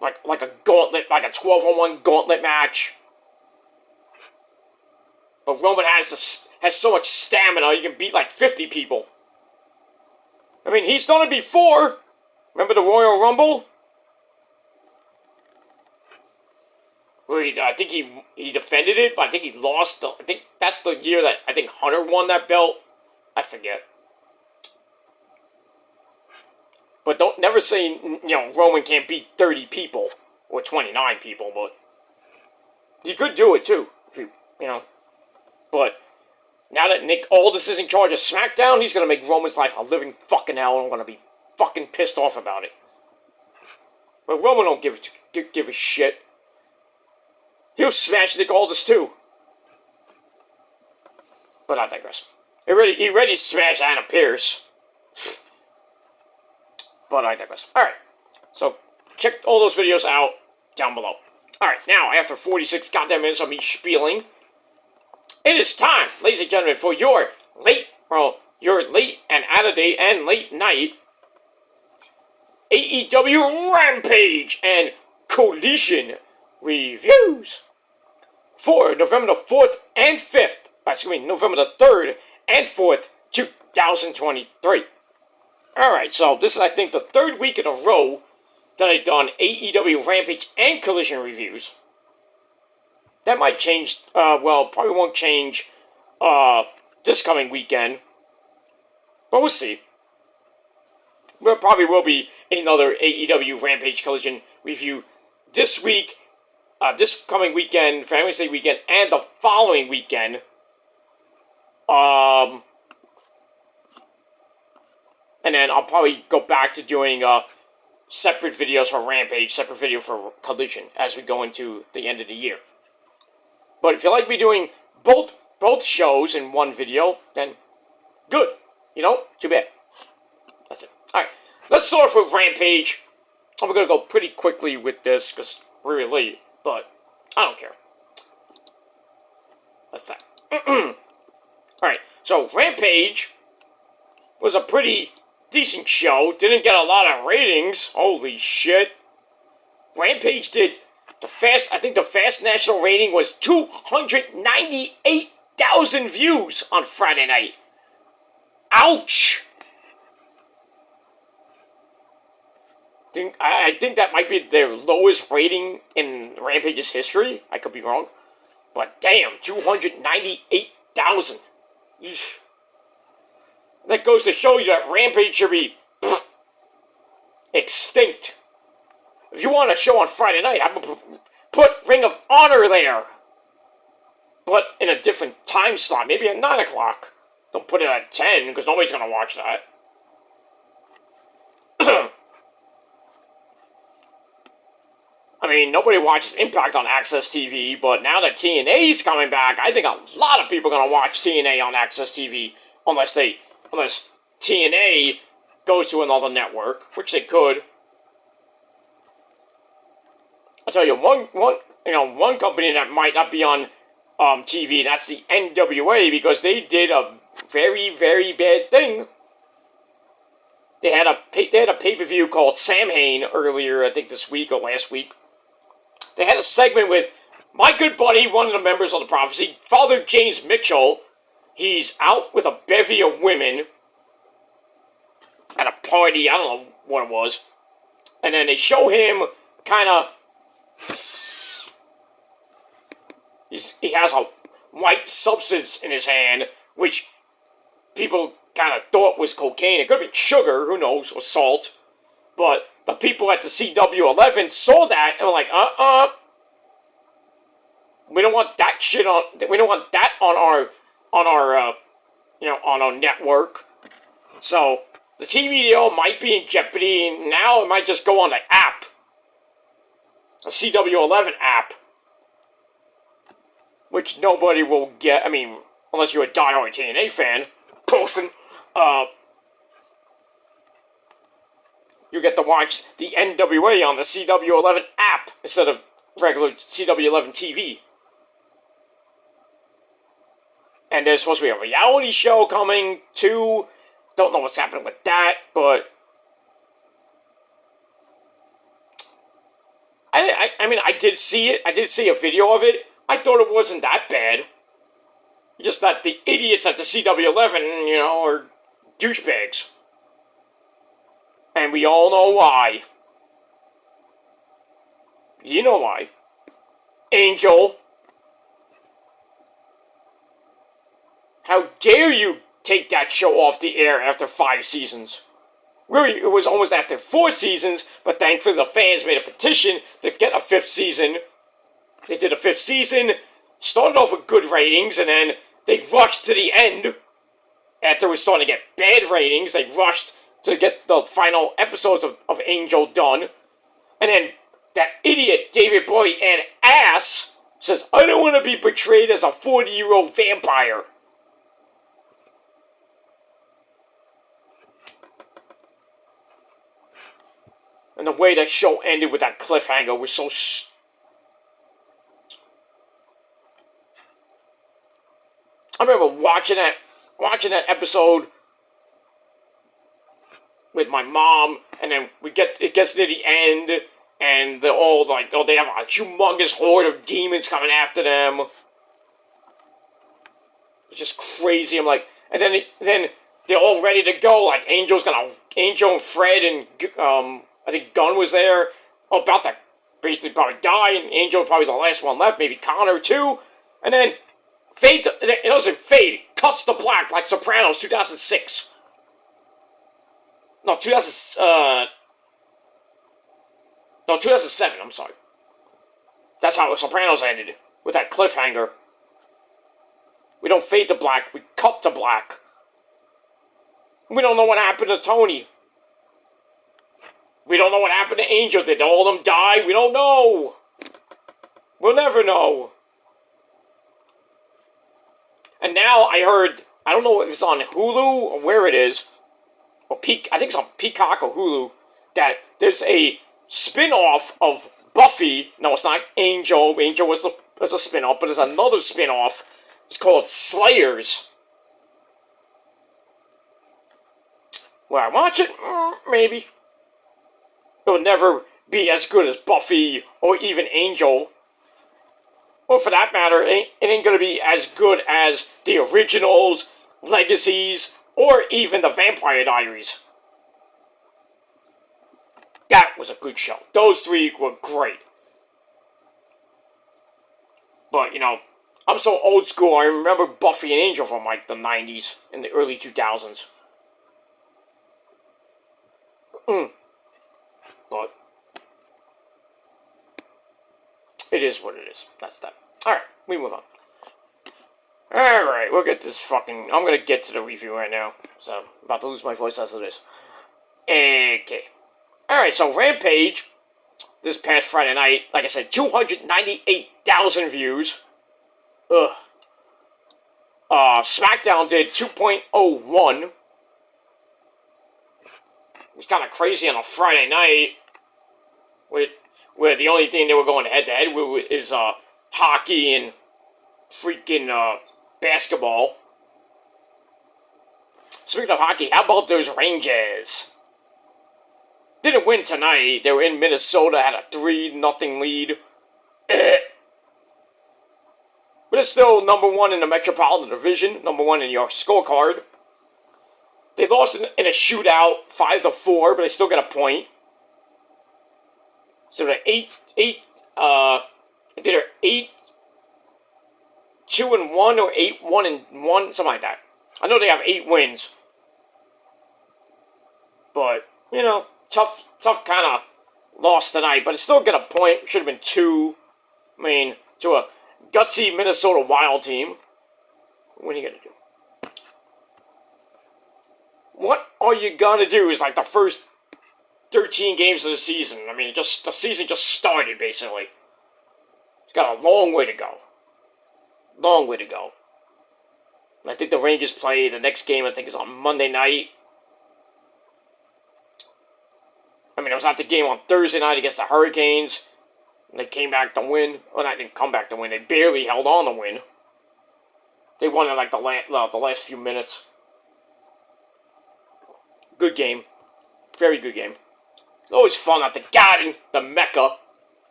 like a gauntlet, like a 12-on-1 gauntlet match. But Roman has so much stamina, you can beat like 50 people. I mean, he's done it before. Remember the Royal Rumble? Where I think he defended it, but I think he lost. I think that's the year that I think Hunter won that belt. I forget. But don't never say Roman can't beat 30 people or 29 people, but he could do it too. If But now that Nick Aldis is in charge of SmackDown, he's gonna make Roman's life a living fucking hell, and I'm gonna be fucking pissed off about it. But Roman don't give a shit. He'll smash Nick Aldis too. But I digress. He already smashed Anna Pierce. But I digress. Alright. So, check all those videos out down below. Alright, now, after 46 goddamn minutes of me spieling, it is time, ladies and gentlemen, for your late and out-of-date and late night AEW Rampage and Collision reviews for November the 4th and 5th, November the 3rd and 4th, 2023. Alright, so this is, I think, the third week in a row that I've done AEW Rampage and Collision reviews. That might change, probably won't change this coming weekend, but we'll see. There probably will be another AEW Rampage Collision review this week, this coming weekend, Family Day weekend, and the following weekend. And then I'll probably go back to doing separate videos for Rampage, separate video for Collision as we go into the end of the year. But if you like me doing both shows in one video, then good. Too bad. That's it. Alright, let's start off with Rampage. I'm going to go pretty quickly with this because we're really late, but I don't care. That's that. Alright, so Rampage was a pretty decent show. Didn't get a lot of ratings. Holy shit. Rampage did the fast national rating was 298,000 views on Friday night. Ouch! I think that might be their lowest rating in Rampage's history. I could be wrong. But damn, 298,000. That goes to show you that Rampage should be extinct. If you want a show on Friday night, I would put Ring of Honor there. But in a different time slot, maybe at 9 o'clock. Don't put it at 10, because nobody's going to watch that. I mean, nobody watches Impact on Access TV, but now that TNA's coming back, I think a lot of people are going to watch TNA on Access TV, unless TNA goes to another network, which they could. I'll tell you, one company that might not be on TV, that's the NWA, because they did a very, very bad thing. They had a pay-per-view called Samhain earlier, I think this week or last week. They had a segment with my good buddy, one of the members of the Prophecy, Father James Mitchell. He's out with a bevy of women at a party, I don't know what it was. And then they show him kind of... He has a white substance in his hand, which people kind of thought was cocaine. It could have been sugar, who knows, or salt. But the people at the CW11 saw that and were like, we don't want that shit on. We don't want that on our network. So the TV deal might be in jeopardy. And now it might just go on the app, a CW11 app, which nobody will get. I mean, unless you're a diehard TNA fan, person. You get to watch the NWA on the CW11 app instead of regular CW11 TV. And there's supposed to be a reality show coming, too. Don't know what's happening with that, but... I mean, I did see it. I did see a video of it. I thought it wasn't that bad. Just that the idiots at the CW11, you know, are douchebags. And we all know why. You know why. Angel. How dare you take that show off the air after 5 seasons? Really, it was almost after 4 seasons, but thankfully the fans made a petition to get a 5th season. They did a 5th season, started off with good ratings, and then they rushed to the end. After it was starting to get bad ratings, they rushed to get the final episodes of Angel done. And then that idiot David Bowie and ass says, I don't want to be portrayed as a 40-year-old vampire. And the way that show ended with that cliffhanger was so... I remember watching that episode with my mom, and then it gets near the end, and they're all like, oh, they have a humongous horde of demons coming after them. It's just crazy. I'm like, and then they're all ready to go. Like Angel and Fred and I think Gunn was there, about to basically probably die, and Angel probably the last one left, maybe Connor too, and then it doesn't fade, cuts to black like Sopranos 2006. No, 2007, I'm sorry. That's how Sopranos ended, with that cliffhanger. We don't fade to black, we cut to black. We don't know what happened to Tony. We don't know what happened to Angel. Did all of them die? We don't know. We'll never know. And now I heard, I don't know if it's on Hulu or where it is, or I think it's on Peacock or Hulu, that there's a spin-off of Buffy. No, it's not Angel. Angel was a spin-off, but there's another spin-off. It's called Slayers. Will I watch it? Maybe. It'll never be as good as Buffy or even Angel. Or for that matter, it ain't gonna be as good as the originals, Legacies, or even the Vampire Diaries. That was a good show. Those 3 were great. But, you know, I'm so old school, I remember Buffy and Angel from, like, the 90s and the early 2000s. But it is what it is. That's that. Alright, we move on. Alright, we'll get this fucking... I'm gonna get to the review right now. So, I'm about to lose my voice as it is. Okay. Alright, so Rampage, this past Friday night, like I said, 298,000 views. Ugh. SmackDown did 2.01. It was kind of crazy on a Friday night. Where the only thing they were going head-to-head with is hockey and freaking basketball. Speaking of hockey, how about those Rangers? Didn't win tonight. They were in Minnesota, had a 3-0 lead. But it's still number 1 in the Metropolitan Division, number 1 in your scorecard. They lost in a shootout, 5-4, but they still got a point. So they're 8-2-1 or 8-1-1, something like that. I know they have 8 wins. But, you know, tough kind of loss tonight. But it still got a point. Should have been 2. I mean, to a gutsy Minnesota Wild team. What are you going to do? What are you going to do is like the first 13 games of the season. I mean, the season just started, basically. It's got a long way to go. Long way to go. I think the Rangers play the next game, I think, is on Monday night. I mean, I was at the game on Thursday night against the Hurricanes. And they came back to win. Well, they didn't come back to win. They barely held on to win. They won in like the last few minutes. Good game. Very good game. Always fun at the Garden, the Mecca.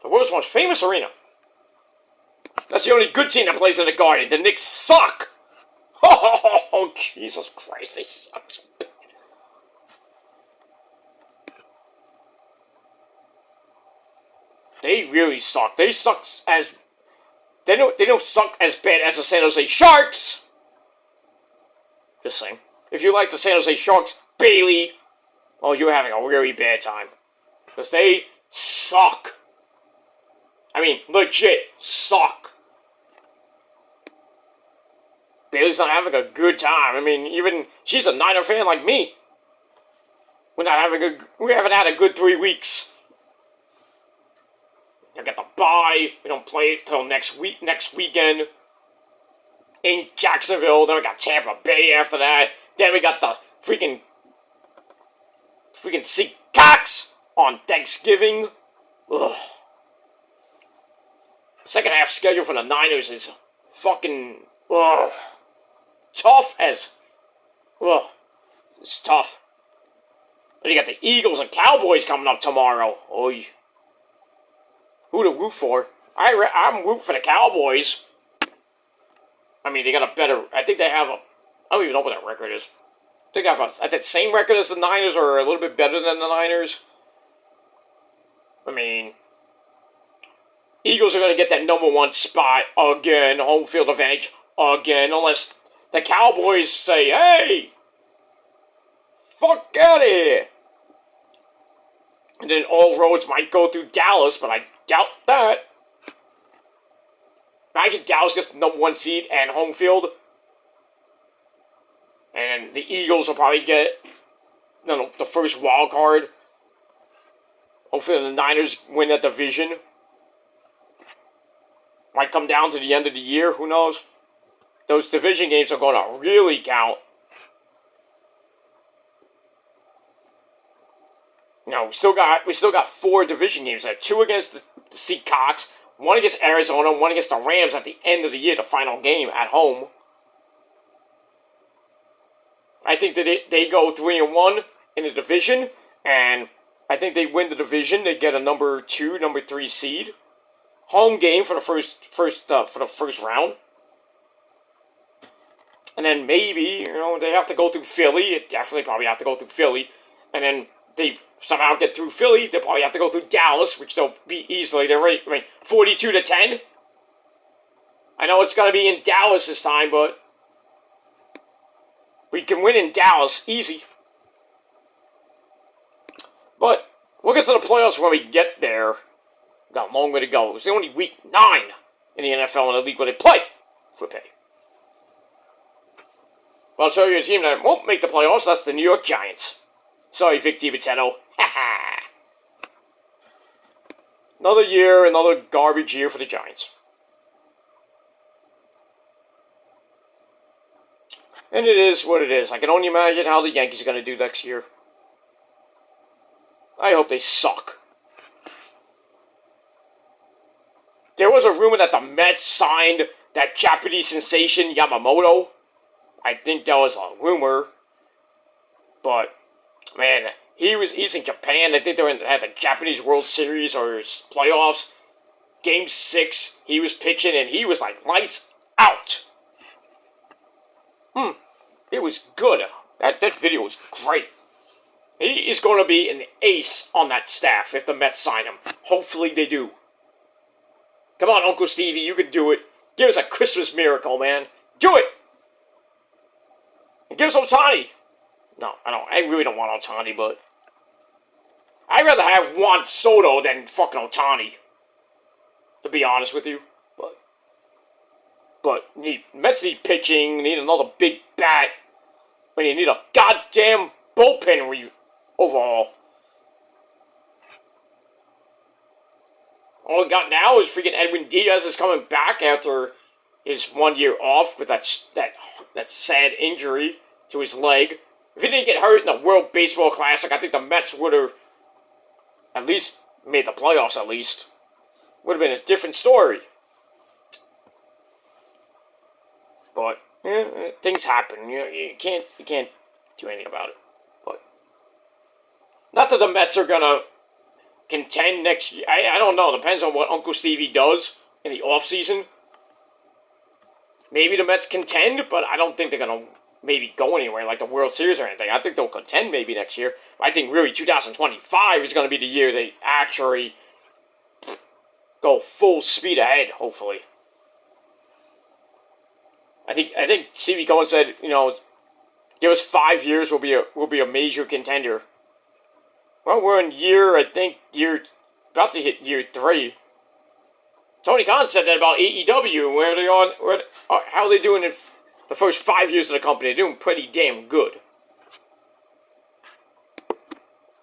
The world's most famous arena. That's the only good team that plays in the Garden. The Knicks suck! Oh, Jesus Christ, they suck so bad. They really suck. They suck as... They don't suck as bad as the San Jose Sharks! Just saying. If you like the San Jose Sharks, Bailey, well, you're having a really bad time. Because they suck. I mean, legit suck. Bailey's not having a good time. I mean, even she's a Niner fan like me. We haven't had a good 3 weeks. I got the bye. We don't play it till next weekend. In Jacksonville. Then we got Tampa Bay after that. Then we got the freaking Seahawks on Thanksgiving. Ugh. Second half schedule for the Niners is fucking tough as it's tough. Then you got the Eagles and Cowboys coming up tomorrow. Oy. Who to root for? I'm rooting for the Cowboys. I mean, they got a better... I think they have a... I don't even know what that record is. I think they have the same record as the Niners or a little bit better than the Niners. I mean... Eagles are going to get that #1 spot again. Home field advantage again. Unless the Cowboys say, hey! Fuck out of here! And then all roads might go through Dallas, but I doubt that. Imagine Dallas gets the #1 seed and home field. And the Eagles will probably get the first wild card. Hopefully the Niners win that division. Might come down to the end of the year, who knows? Those division games are going to really count. No, we still got 4 division games there. 2 against the Seahawks, 1 against Arizona, 1 against the Rams at the end of the year, the final game at home. I think that they go 3-1 in the division, and I think they win the division. They get a #2, #3 seed. Home game for the first round. And then maybe, they have to go through Philly. It definitely probably have to go through Philly. And then they somehow get through Philly. They'll probably have to go through Dallas, which they'll beat easily. They're ready, 42-10. I know it's going to be in Dallas this time, but we can win in Dallas easy. But we'll get to the playoffs when we get there. We've got a long way to go. It's only week 9 in the NFL and the league where they play for pay. Well, I'll show you a team that won't make the playoffs. That's the New York Giants. Sorry, Vic DiMatteo. Another year, another garbage year for the Giants. And it is what it is. I can only imagine how the Yankees are going to do next year. I hope they suck. There was a rumor that the Mets signed that Japanese sensation Yamamoto. I think that was a rumor. But, man, he's in Japan. I think they're at the Japanese World Series or playoffs. Game 6, he was pitching and he was like lights out. It was good. That video was great. He is going to be an ace on that staff if the Mets sign him. Hopefully they do. Come on, Uncle Stevie, you can do it. Give us a Christmas miracle, man. Do it! And give us Ohtani. No, I really don't want Ohtani, but I'd rather have Juan Soto than fucking Ohtani. To be honest with you. But Mets need pitching, need another big bat. When you need a goddamn bullpen overhaul. All we got now is freaking Edwin Diaz is coming back after his 1 year off with that sad injury to his leg. If he didn't get hurt in the World Baseball Classic, I think the Mets would have at least made the playoffs at least. Would have been a different story. But things happen. You can't do anything about it. But not that the Mets are gonna contend next year. I don't know. Depends on what Uncle Stevie does in the offseason. Maybe the Mets contend, but I don't think they're gonna maybe go anywhere like the World Series or anything. I think they'll contend maybe next year. I think really 2025 is gonna be the year they actually go full speed ahead. Hopefully. I think Stevie Cohen said, give us 5 years, we'll be a major contender. Well, we're in about to hit year 3. Tony Khan said that about AEW. How are they doing in the first 5 years of the company? They're doing pretty damn good.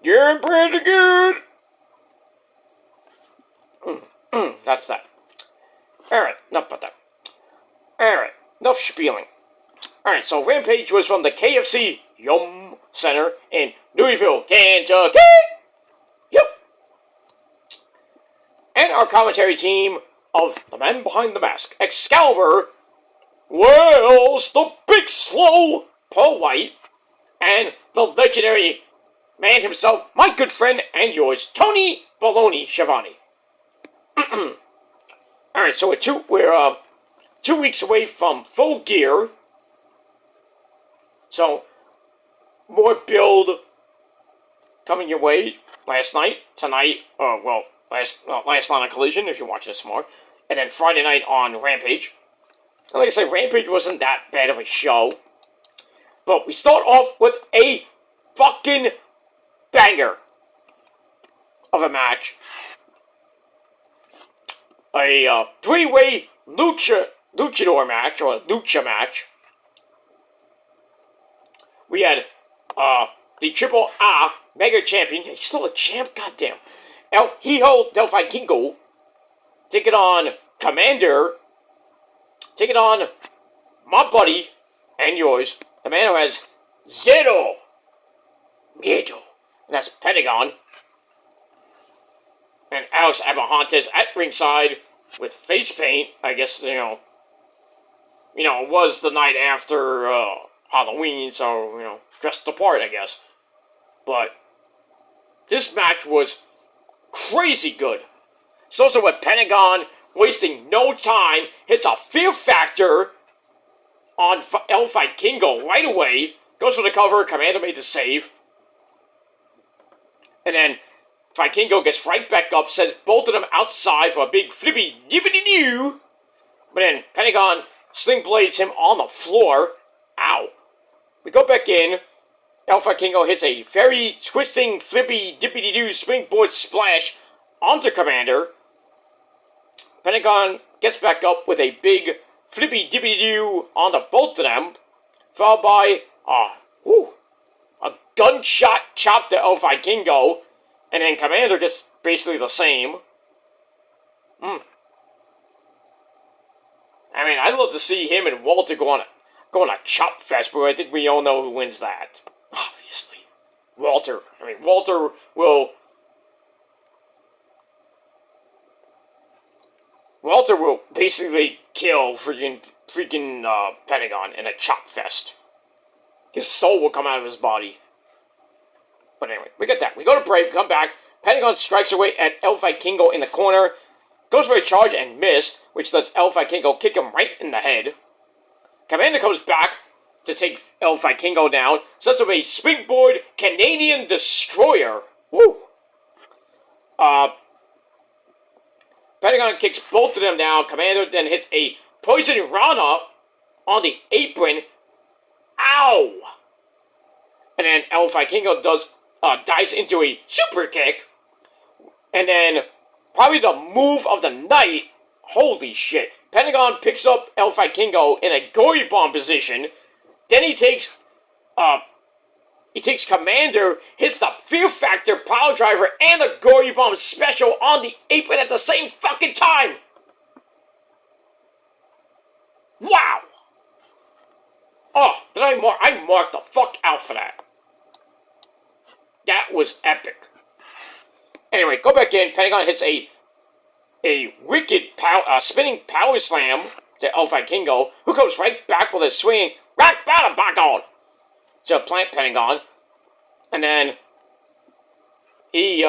Doing pretty good. That's that. Alright, enough about that. Alright, enough spieling. Alright, so Rampage was from the KFC Yum Center in Louisville, Kentucky. Yep. And our commentary team of the man behind the mask, Excalibur, Wells, the big slow Paul White, and the legendary man himself, my good friend and yours, Tony Baloney Schiavone. Alright, so we're 2 weeks away from Full Gear. So, more build coming your way last night, tonight, last night on Collision, if you're watching this tomorrow, and then Friday night on Rampage. And like I said, Rampage wasn't that bad of a show, but we start off with a fucking banger of a match. A 3-way luchador match, or a lucha match. We had the Triple A Mega Champion, he's still a champ, goddamn, El Hijo del Vikingo, taking on Commander, taking on my buddy and yours, the man who has zero miedo, and that's Pentagon. And Alex Abrahantes at ringside with face paint. I guess, it was the night after Halloween, so, dressed the part, I guess. But this match was crazy good. It's also with Pentagon wasting no time, hits a Fear Factor on El Vikingo right away, goes for the cover, Commander made the save. And then Vikingo gets right back up, sends both of them outside for a big flippy dippity doo. But then Pentagon sling blades him on the floor. Ow. We go back in. El Vikingo hits a very twisting flippy dippity doo springboard splash onto Commander. Pentagon gets back up with a big flippy dippity doo onto both of them. Followed by a gunshot chop to El Vikingo. And then Commander gets basically the same. I mean, I'd love to see him and Walter go on a chop fest, but I think we all know who wins that. Obviously. Walter will basically kill freaking Pentagon in a chop fest. His soul will come out of his body. But anyway, we get that. We go to break, come back. Pentagon strikes away at El Vikingo in the corner. Goes for a charge and missed, which lets El Vikingo kick him right in the head. Commander comes back to take El Vikingo down. Sets up a springboard Canadian Destroyer. Woo! Pentagon kicks both of them down. Commander then hits a Poison Rana on the apron. Ow! And then El Vikingo dives into a super kick. And then, probably the move of the night. Holy shit. Pentagon picks up El Vikingo in a gory bomb position. Then he takes Commander, hits the Fear Factor Power Driver and a gory bomb special on the apron at the same fucking time. Wow. Oh, I marked the fuck out for that. That was epic. Anyway, go back in. Pentagon hits a wicked spinning power slam to El Vikingo, who comes right back with a swinging rock bottom back on to plant Pentagon. And then he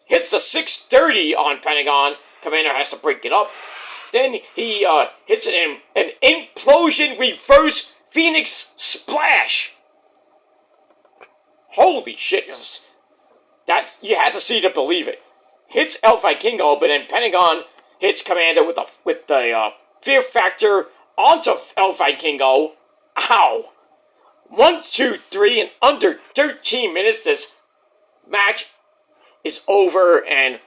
hits the 630 on Pentagon. Commander has to break it up. Then he hits an implosion reverse Phoenix splash. Holy shit! That's, you had to see to believe it. Hits El Vikingo, but then Pentagon hits Commander with the Fear Factor onto El Vikingo. Ow! 1, 2, 3 in under 13 minutes. This match is over, and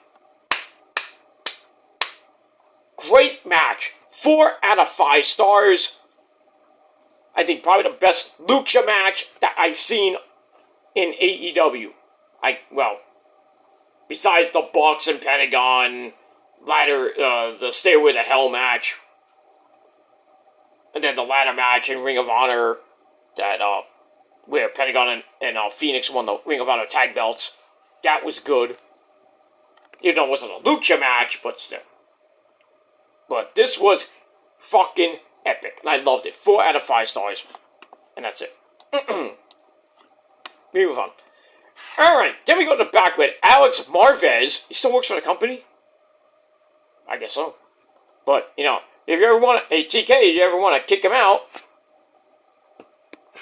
great match. 4 out of 5 stars. I think probably the best lucha match that I've seen in AEW. Besides the Bucks and Pentagon, the Stairway to Hell match, and then the ladder match in Ring of Honor, that where Pentagon and Phoenix won the Ring of Honor tag belts. That was good. Even though it wasn't a lucha match, but still. But this was fucking epic, and I loved it. 4 out of 5 stars, and that's it. We move on. Alright, then we go to the back with Alex Marvez. He still works for the company? I guess so. But, you know, if you ever want to, hey TK, if you ever want to kick him out,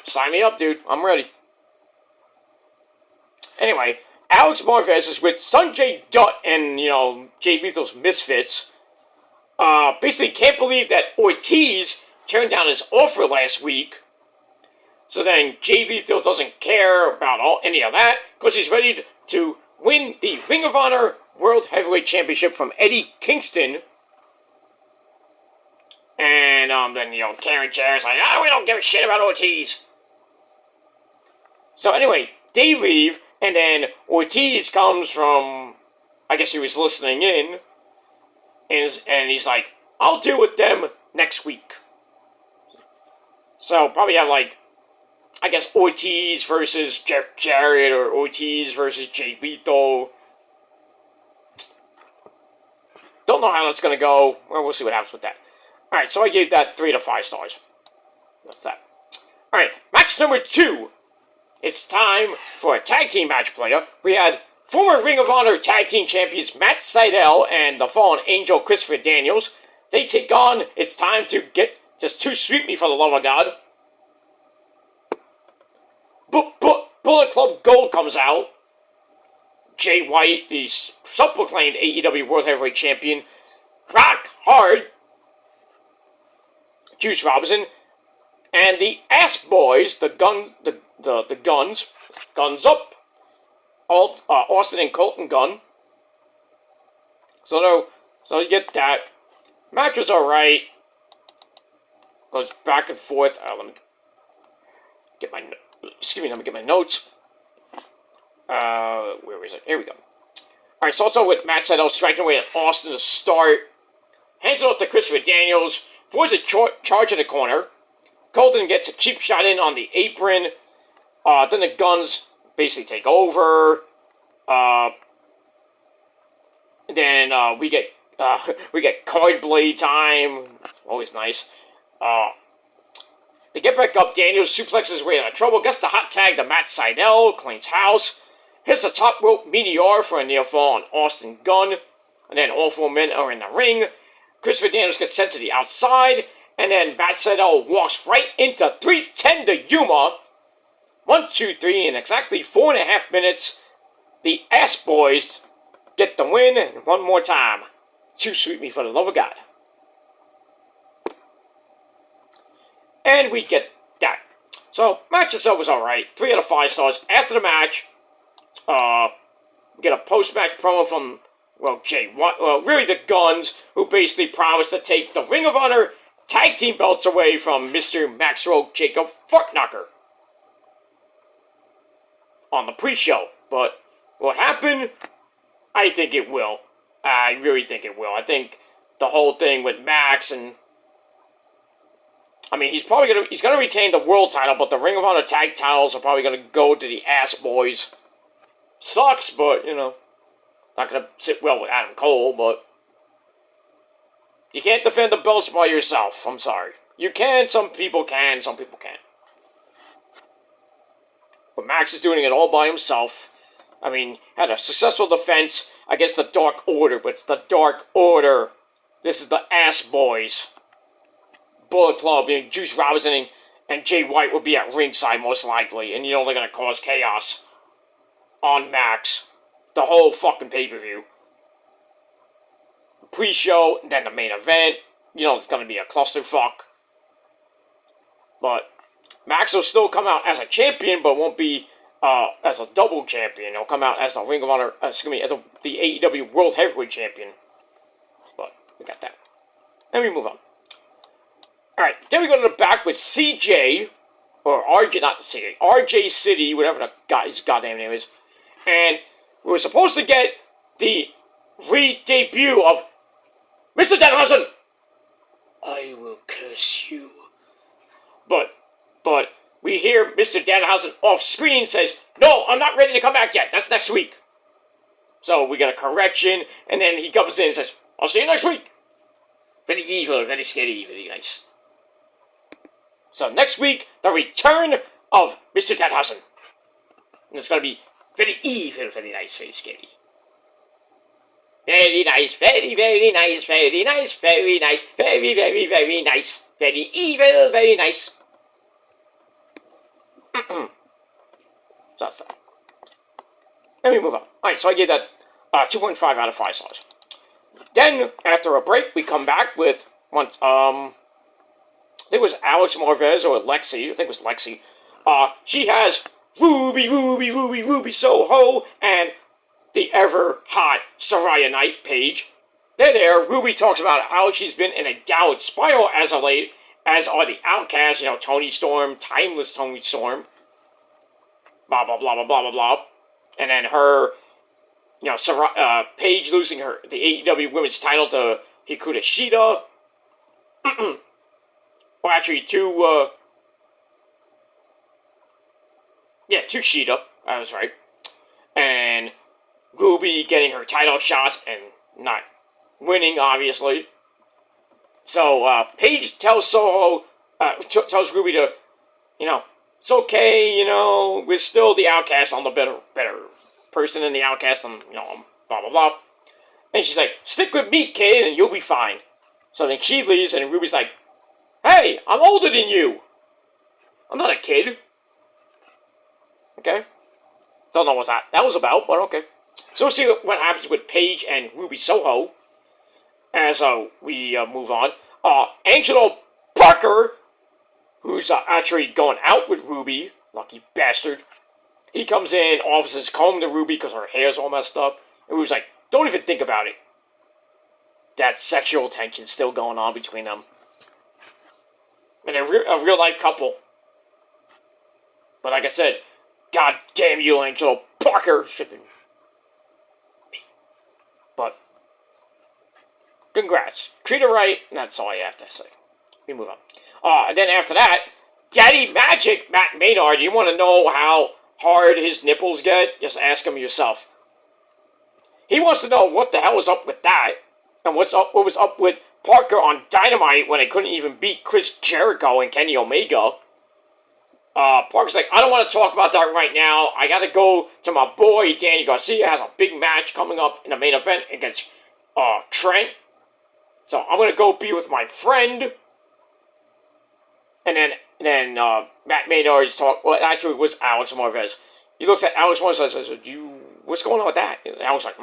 sign me up, dude. I'm ready. Anyway, Alex Marvez is with Sanjay Dutt and, you know, Jay Lethal's Misfits. Basically can't believe that Ortiz turned down his offer last week. So then Jay Lethal doesn't care about any of that, because he's ready to win the Ring of Honor World Heavyweight Championship from Eddie Kingston. And then, you know, Karen Jarrett's like, we don't give a shit about Ortiz. So anyway, they leave, and then Ortiz comes from, I guess he was listening in, and he's like, I'll deal with them next week. So probably have, like, I guess Ortiz versus Jeff Jarrett, or Ortiz versus Jay Lethal. Don't know how that's going to go. Well, we'll see what happens with that. Alright, so I gave that 3 to 5 stars. That's that. Alright, match number 2. It's time for a tag team match, player. We had former Ring of Honor tag team champions Matt Sydal and the Fallen Angel Christopher Daniels. They take on It's Time to Get Just Too Sweet Me for the Love of God. Bullet Club Gold comes out. Jay White, the self-proclaimed AEW World Heavyweight Champion, Rock Hard, Juice Robinson, and the Ass Boys, the Guns Up, Austin and Colton Gunn. So you get that. Match was alright. Goes back and forth. Let me get my notes. Where is it? Here we go. Alright, so also with Matt Sydal striking away at Austin to start. Hands it off to Christopher Daniels. Forces a charge in the corner. Colton gets a cheap shot in on the apron. Then the Guns basically take over. Then we get card blade time. Always nice. They get back up. Daniels suplexes his way out of trouble. Gets the hot tag to Matt Sydal. Cleans house. Hits the top rope meteor for a near fall on Austin Gunn. And then all 4 men are in the ring. Christopher Daniels gets sent to the outside. And then Matt Sydal walks right into 310 to Yuma. 1, 2, 3 in exactly 4.5 minutes. The Ass Boys get the win. And one more time. Too Sweet Me for the Love of God. And we get that. So, match itself was alright. 3 out of 5 stars. After the match, we get a post-match promo from, really the Guns, who basically promised to take the Ring of Honor tag team belts away from Mr. Maxwell Jacob Fartknocker on the pre-show. But what happened? I think it will. I really think it will. I think the whole thing with Max and... I mean, he's gonna retain the world title, but the Ring of Honor tag titles are probably gonna go to the Ass Boys. Sucks, but, you know, not gonna sit well with Adam Cole, but You can't defend the belts by yourself. I'm sorry. You can, some people can, some people can't. But Max is doing it all by himself. I mean, had a successful defense against the Dark Order, but it's the Dark Order. This is the Ass Boys. Bullet Club, Juice Robinson and Jay White will be at ringside most likely, and they're going to cause chaos on Max. The whole fucking pay-per-view. Pre-show, then the main event. It's going to be a clusterfuck. But Max will still come out as a champion, but won't be as a double champion. He'll come out as the Ring of Honor, as the AEW World Heavyweight Champion. But we got that. Then we move on. Alright, then we go to the back with CJ, or RJ, not CJ, RJ City, whatever the his goddamn name is. And we were supposed to get the re-debut of Mr. Danhausen. I will curse you. But we hear Mr. Danhausen off screen says, no, I'm not ready to come back yet. That's next week. So we got a correction, and then he comes in and says, I'll see you next week. Very evil, very scary, very nice. So next week, the return of Mr. Danhausen. And it's going to be very evil, very nice, very scary. Very nice, very, very nice, very nice, very nice, very, very, very nice. Very evil, very nice. So that's that. Let me move on. Alright, so I gave that 2.5 out of 5 stars. Then, after a break, we come back with I think it was Alex Marvez or Lexi. I think it was Lexi. She has Ruby Soho and the ever-hot Soraya Knight Page. They're there. Ruby talks about how she's been in a downward spiral as of late, as are the Outcasts, Toni Storm, Timeless Toni Storm. Blah, blah, blah, blah, blah, blah, blah. And then her, Paige losing the AEW Women's title to Hikaru Shida. Well, actually, to Shida. I was right. And Ruby getting her title shots and not winning, obviously. So, Paige tells Soho, tells Ruby to, it's okay, we're still the Outcast. I'm the better person than the Outcast. I'm, blah, blah, blah. And she's like, stick with me, kid, and you'll be fine. So then she leaves, and Ruby's like, hey, I'm older than you. I'm not a kid. Okay? Don't know what that was about, but okay. So we'll see what happens with Paige and Ruby Soho as we move on. Angelo Parker, who's actually going out with Ruby, lucky bastard. He comes in, offers his comb to Ruby because her hair's all messed up. And Ruby's like, don't even think about it. That sexual tension's still going on between them. And a real-life couple. But like I said, God damn you, Angelo Parker. Should've been me. But, congrats. Treat her right, and that's all I have to say. We move on. And then after that, Daddy Magic, Matt Maynard. You want to know how hard his nipples get? Just ask him yourself. He wants to know what the hell was up with that, and what was up with Parker on Dynamite when they couldn't even beat Chris Jericho and Kenny Omega. Parker's like, I don't want to talk about that right now. I gotta go to my boy Danny Garcia. Has a big match coming up in the main event against Trent. So I'm gonna go be with my friend. And then Matt Maynard's talk. Well, actually, it was Alex Marvez. He looks at Alex Marvez and says, what's going on with that? And Alex like,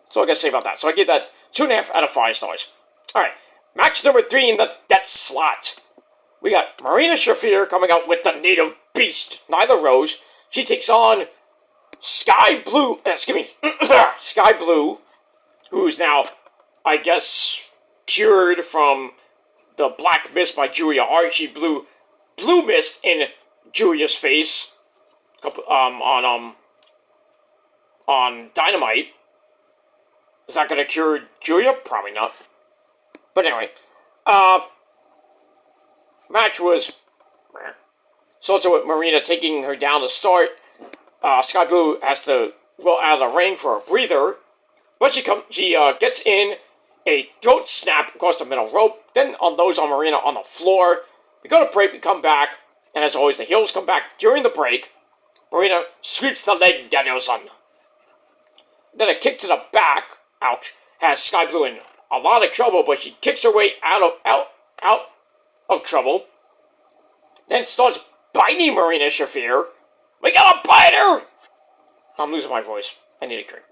So I gotta say about that. So I give that 2.5 out of 5 stars. Alright, match number 3 in the death slot. We got Marina Shafir coming out with the native beast, Nyla Rose. She takes on Sky Blue, who's now, I guess, cured from the black mist by Julia Hart. She blew blue mist in Julia's face on Dynamite. Is that going to cure Julia? Probably not. But anyway, match was so with Marina taking her down to start. Sky Blue has to well, out of the ring for a breather, but she gets in a throat snap across the middle rope, then unloads on Marina on the floor. We go to break, we come back, and as always, the heels come back during the break. Marina sweeps the leg, Danielson. Then a kick to the back, ouch, has Sky Blue in a lot of trouble, but she kicks her way out of trouble. Then starts biting Marina Shafir. We gotta bite her! I'm losing my voice. I need a drink.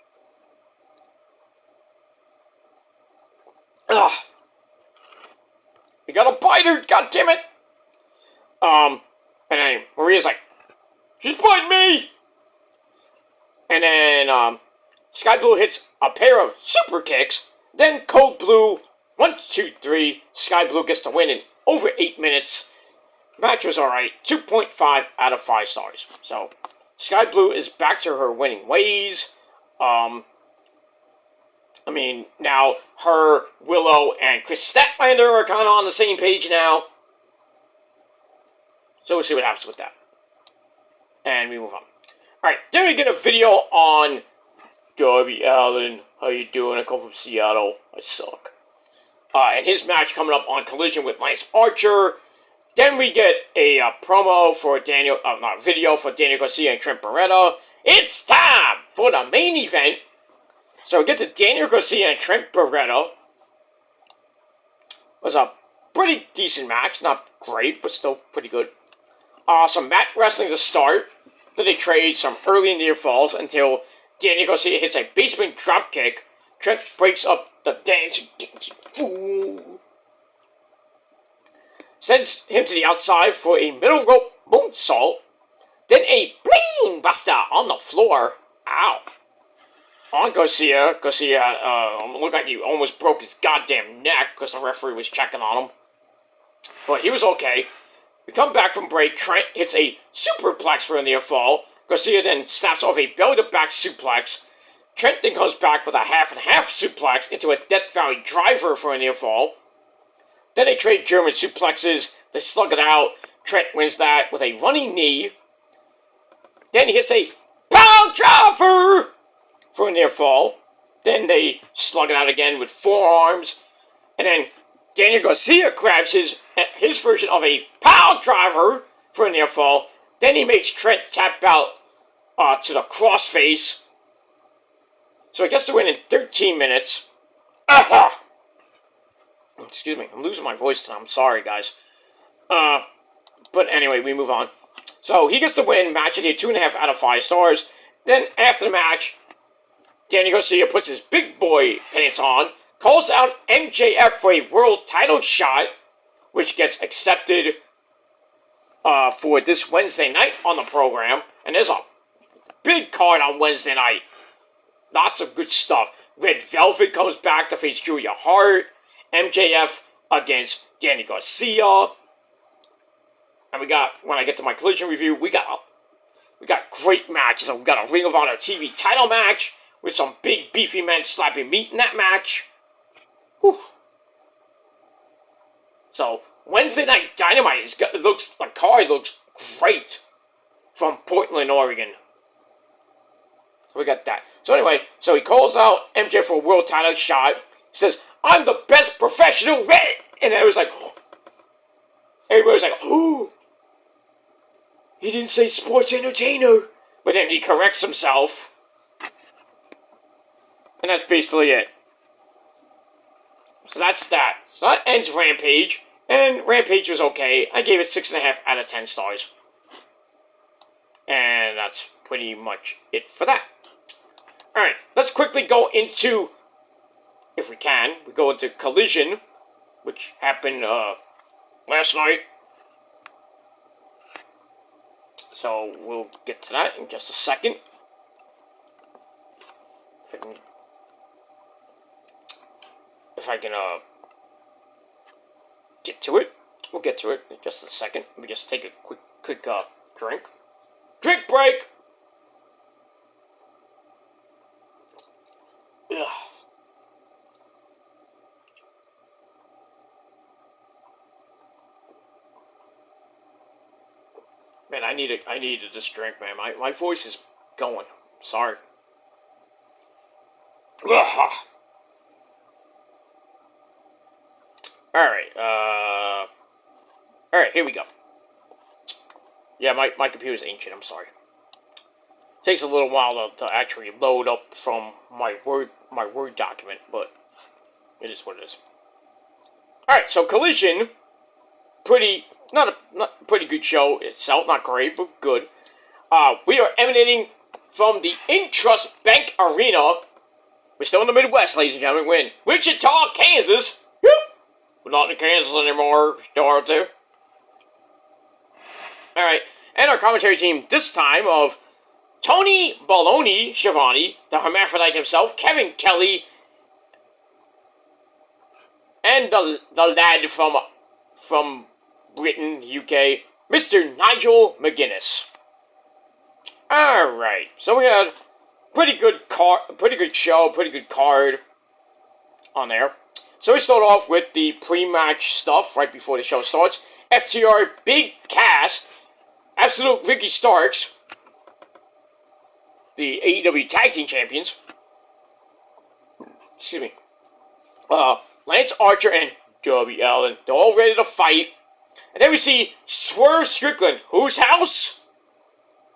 Ugh. We gotta bite her, god damn it! And then Maria's like, she's biting me! And then, Sky Blue hits a pair of super kicks. Then Code Blue, 1, 2, 3. Sky Blue gets the win in over 8 minutes. Match was alright. 2.5 out of 5 stars. So, Sky Blue is back to her winning ways. Now her, Willow, and Chris Statlander are kind of on the same page now. So we'll see what happens with that. And we move on. Alright, then we get a video on Darby Allin. How you doing? I come from Seattle. I suck. And his match coming up on Collision with Lance Archer. Then we get a promo for video for Daniel Garcia and Trent Beretta. It's time for the main event. So we get to Daniel Garcia and Trent Beretta. It was a pretty decent match. Not great, but still pretty good. Some mat wrestling to start. Then they trade some early near falls until Daniel Garcia hits a basement dropkick. Trent breaks up the dancing fool. Sends him to the outside for a middle rope moonsault. Then a bling buster on the floor. Ow. On Garcia. Garcia looked like he almost broke his goddamn neck because the referee was checking on him. But he was okay. We come back from break. Trent hits a superplex for a near fall. Garcia then snaps off a belly-to-back suplex. Trent then comes back with a half-and-half suplex into a Death Valley driver for a near fall. Then they trade German suplexes. They slug it out. Trent wins that with a running knee. Then he hits a power driver for a near fall. Then they slug it out again with forearms. And then Daniel Garcia grabs his version of a power driver for a near fall. Then he makes Trent tap out to the crossface. So he gets the win in 13 minutes. Aha! Excuse me, I'm losing my voice tonight. I'm sorry, guys. But anyway, we move on. So he gets the win. Match, I gave 2.5 out of 5 stars. Then after the match, Daniel Garcia puts his big boy pants on, calls out MJF for a world title shot, which gets accepted for this Wednesday night on the program. And there's a big card on Wednesday night. Lots of good stuff. Red Velvet comes back to face Julia Hart. MJF against Danny Garcia. And we got, when I get to my Collision review, we got great matches. We got a Ring of Honor TV title match with some big beefy men slapping meat in that match. Whew. So, Wednesday Night Dynamite, the card looks great from Portland, Oregon. So we got that. So anyway, so he calls out MJ for a world title shot. He says, I'm the best professional red. And everybody was like, oh. He didn't say sports entertainer. But then he corrects himself. And that's basically it. So that's that. So that ends Rampage. And Rampage was okay. I gave it 6.5 out of 10 stars. And that's pretty much it for that. Alright, let's quickly go into, if we can, we go into Collision, which happened last night. So we'll get to that in just a second. If I can get to it. We'll get to it in just a second. Let me just take a quick drink. Drink break! Ugh. Man, I needed this drink, man. My voice is going. Sorry. Ugh. Alright, Alright, here we go. Yeah, my computer's ancient, I'm sorry. It takes a little while to actually load up from my Word document, but it is what it is. Alright, so Collision, not pretty good show itself, not great, but good. We are emanating from the Intrust Bank Arena. We're still in the Midwest, ladies and gentlemen. We're in Wichita, Kansas. Woo! We're not in Kansas anymore. Still out there. Alright, and our commentary team this time of Tony Baloney Schiavone, the hermaphrodite himself, Kevin Kelly, and the lad from Britain, UK, Mr. Nigel McGuinness. Alright, so we had pretty good show, pretty good card on there. So we start off with the pre-match stuff right before the show starts. FTR Big Cass, Absolute Ricky Starks, the AEW Tag Team Champions. Excuse me. Lance Archer and Darby Allin, they're all ready to fight. And then we see Swerve Strickland. Whose house?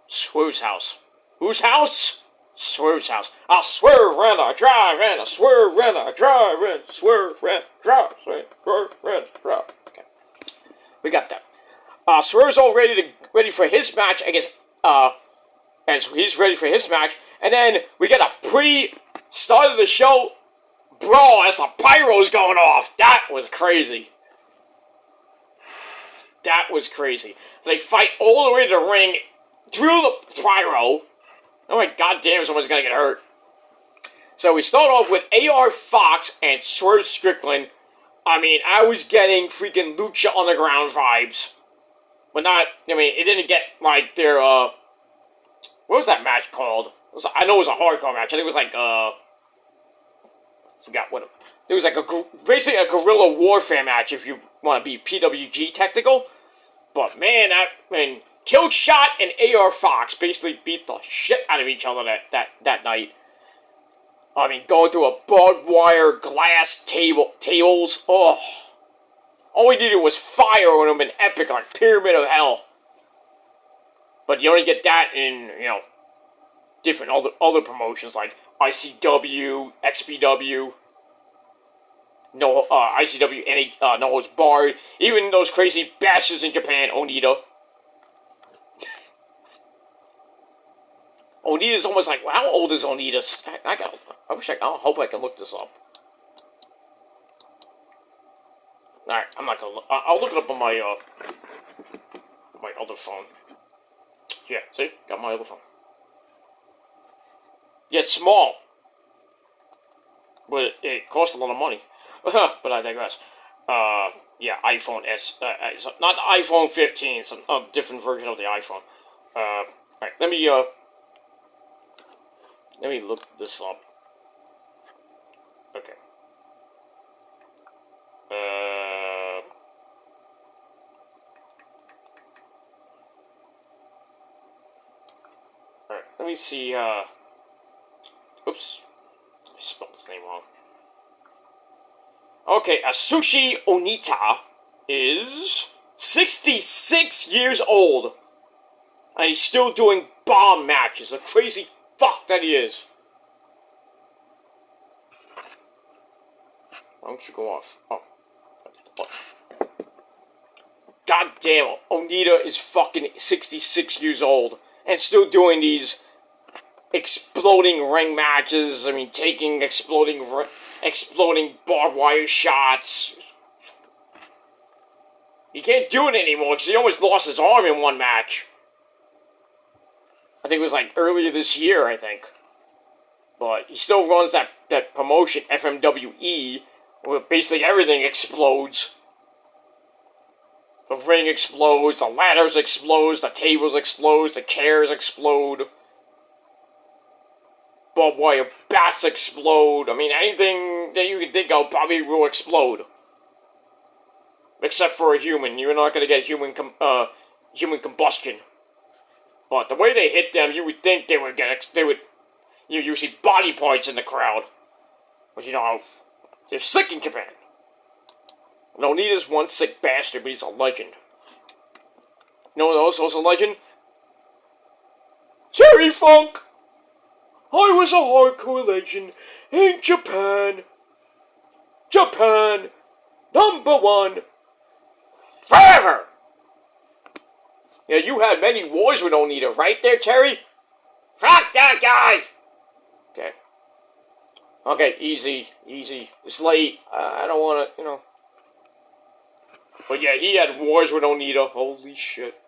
Swerve's house. Whose house? Swerve's house. I'll swerve around a drive and a swerve around a drive and swerve around a drive and swerve around a drive. Okay. We got that. Swerve's all ready for his match, I guess, as he's ready for his match. And then we get a pre-start of the show brawl as the pyro's going off. That was crazy. That was crazy. They fight all the way to the ring through the pyro. Oh my goddamn, someone's gonna get hurt. So we start off with AR Fox and Swerve Strickland. I mean, I was getting freaking Lucha Underground vibes. But not, I mean, it didn't get like their, what was that match called? I know it was a hardcore match. I think it was like, forgot what it was like basically a guerrilla warfare match if you want to be PWG technical. But man, Killshot and AR Fox basically beat the shit out of each other that night. I mean, going through a barbed wire glass tables. Oh, all we needed was fire on them, an epic like Pyramid of Hell. But you only get that in different other promotions like ICW, XPW, ICW, No Holds Barred, even those crazy bastards in Japan, Onita. Onita's almost like, well, how old is Onita? I hope I can look this up. Alright, I'm not gonna I'll look it up on my other phone. Yeah, see? Got my other phone. Yeah, small. But it costs a lot of money. But I digress. Yeah, iPhone S. Not the iPhone 15. It's a different version of the iPhone. Alright, let me look this up. Okay. Alright, let me see, oops. I spelled his name wrong. Okay, Atsushi Onita is 66 years old. And he's still doing bomb matches. A crazy fuck that he is. Why don't you go off? Oh. God damn, Onita is fucking 66 years old. And still doing these exploding ring matches. I mean, taking exploding barbed wire shots. He can't do it anymore because he almost lost his arm in one match. I think it was like earlier this year, I think. But he still runs that promotion, FMWE, where basically everything explodes. The ring explodes, the ladders explode, the tables explode, the chairs explode. Barbed wire bats explode. I mean, anything that you can think of probably will explode. Except for a human. You're not going to get human combustion. But the way they hit them, you would think you see body parts in the crowd. But you know, they're sick in Japan. Onita's one sick bastard, but he's a legend. You know what else was a legend? Terry Funk! I was a hardcore legend in Japan. Japan, #1, forever! Yeah, you had many wars with Onita, right there, Terry? Fuck that guy! Okay. Okay, easy. It's late. I don't want to, you know. But yeah, he had wars with Onita. Holy shit.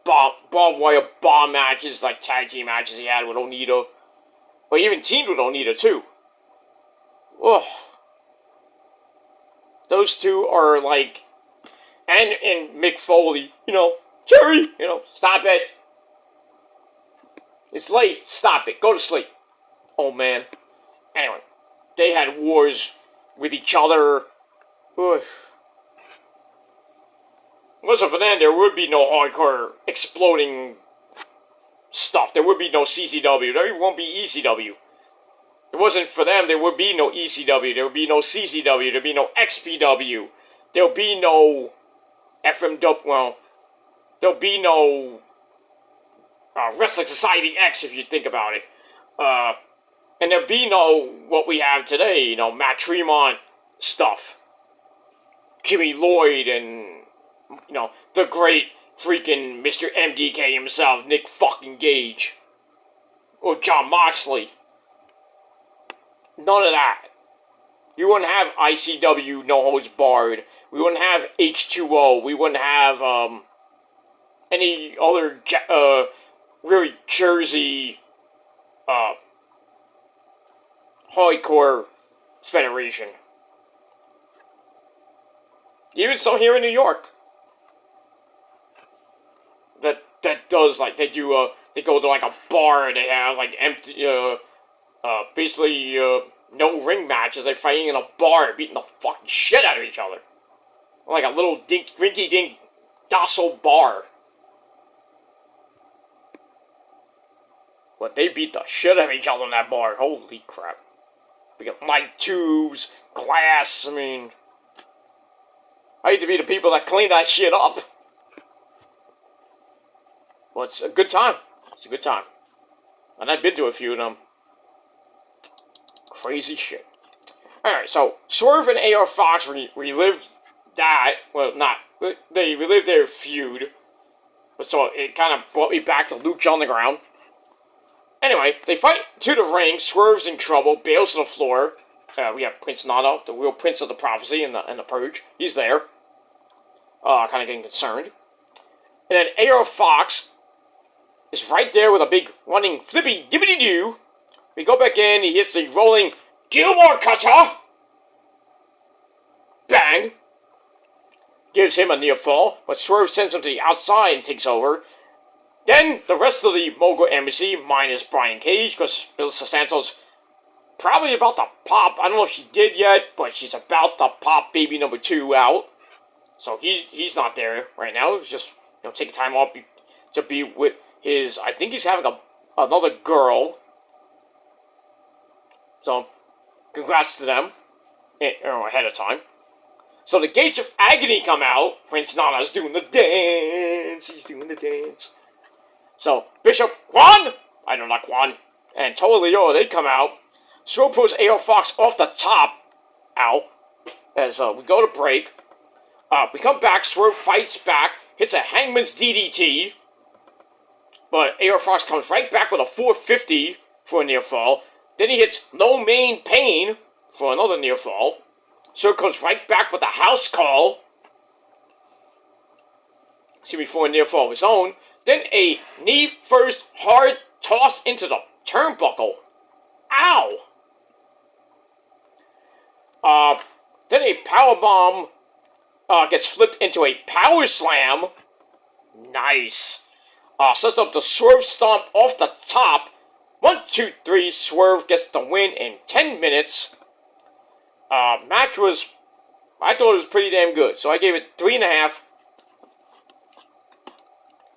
Barbed wire bomb matches, like tag team matches he had with Onita. Or even teamed with Onita, too. Ugh. Those two are like... And Mick Foley, you know. Terry, you know, stop it. It's late. Stop it. Go to sleep. Oh, man. Anyway, they had wars with each other. Ugh. Wasn't for them, there would be no hardcore exploding stuff. There would be no CCW. There won't be ECW. It wasn't for them, there would be no ECW. There would be no CCW. There would be no XPW. There would be no FMW. Well, there would be no Wrestling Society X, if you think about it. And there'd be no what we have today, you know, Matt Tremont stuff. Jimmy Lloyd and, you know, the great freaking Mr. MDK himself, Nick fucking Gage. Or John Moxley. None of that. You wouldn't have ICW No Holds Barred. We wouldn't have H2O. We wouldn't have, any other, really Jersey, hardcore federation. Even some here in New York. That does, like, they go to, like, a bar, and they have, like, empty, basically, no ring matches. They're fighting in a bar, beating the fucking shit out of each other. Like a little rinky-dink docile bar. But they beat the shit out of each other in that bar. Holy crap. We got light tubes, glass, I mean... I hate to be the people that clean that shit up. Well, it's a good time. It's a good time. And I've been to a few of them. Crazy shit. Alright, so Swerve and AR Fox relived that. Well, not. They relived their feud. But so it kind of brought me back to Lucha Underground. Anyway, they fight to the ring. Swerve's in trouble. Bails to the floor. We have Prince Nana, the real Prince of the Prophecy and the Purge. He's there. Kind of getting concerned. And then AR Fox is right there with a big running flippy dippity doo. We go back in, he hits the rolling Gilmore cutter. Bang. Gives him a near fall, but Swerve sends him to the outside and takes over. Then the rest of the Mogul Embassy, minus Brian Cage, because Melissa Santos probably about to pop. I don't know if she did yet, but she's about to pop baby number 2 out. So he's not there right now. He's just, you know, taking time off to be with his, I think he's having another girl. So, congrats to them, ahead of time. So the Gates of Agony come out. Prince Nana's doing the dance. He's doing the dance. So, Bishop Quan, not Quan, and Toa Leo, they come out. Swerve pulls AR Fox off the top. Ow. As we go to break. We come back. Swerve fights back. Hits a Hangman's DDT. But AR Fox comes right back with a 450 for a near fall. Then he hits Low Main Pain for another near fall. Swerve comes right back with a house call. For a near fall of his own. Then a knee first hard toss into the turnbuckle. Ow! Then a powerbomb gets flipped into a power slam. Nice. Sets up the Swerve stomp off the top. 1, 2, 3. Swerve gets the win in 10 minutes. Match was, I thought it was pretty damn good. So I gave it 3.5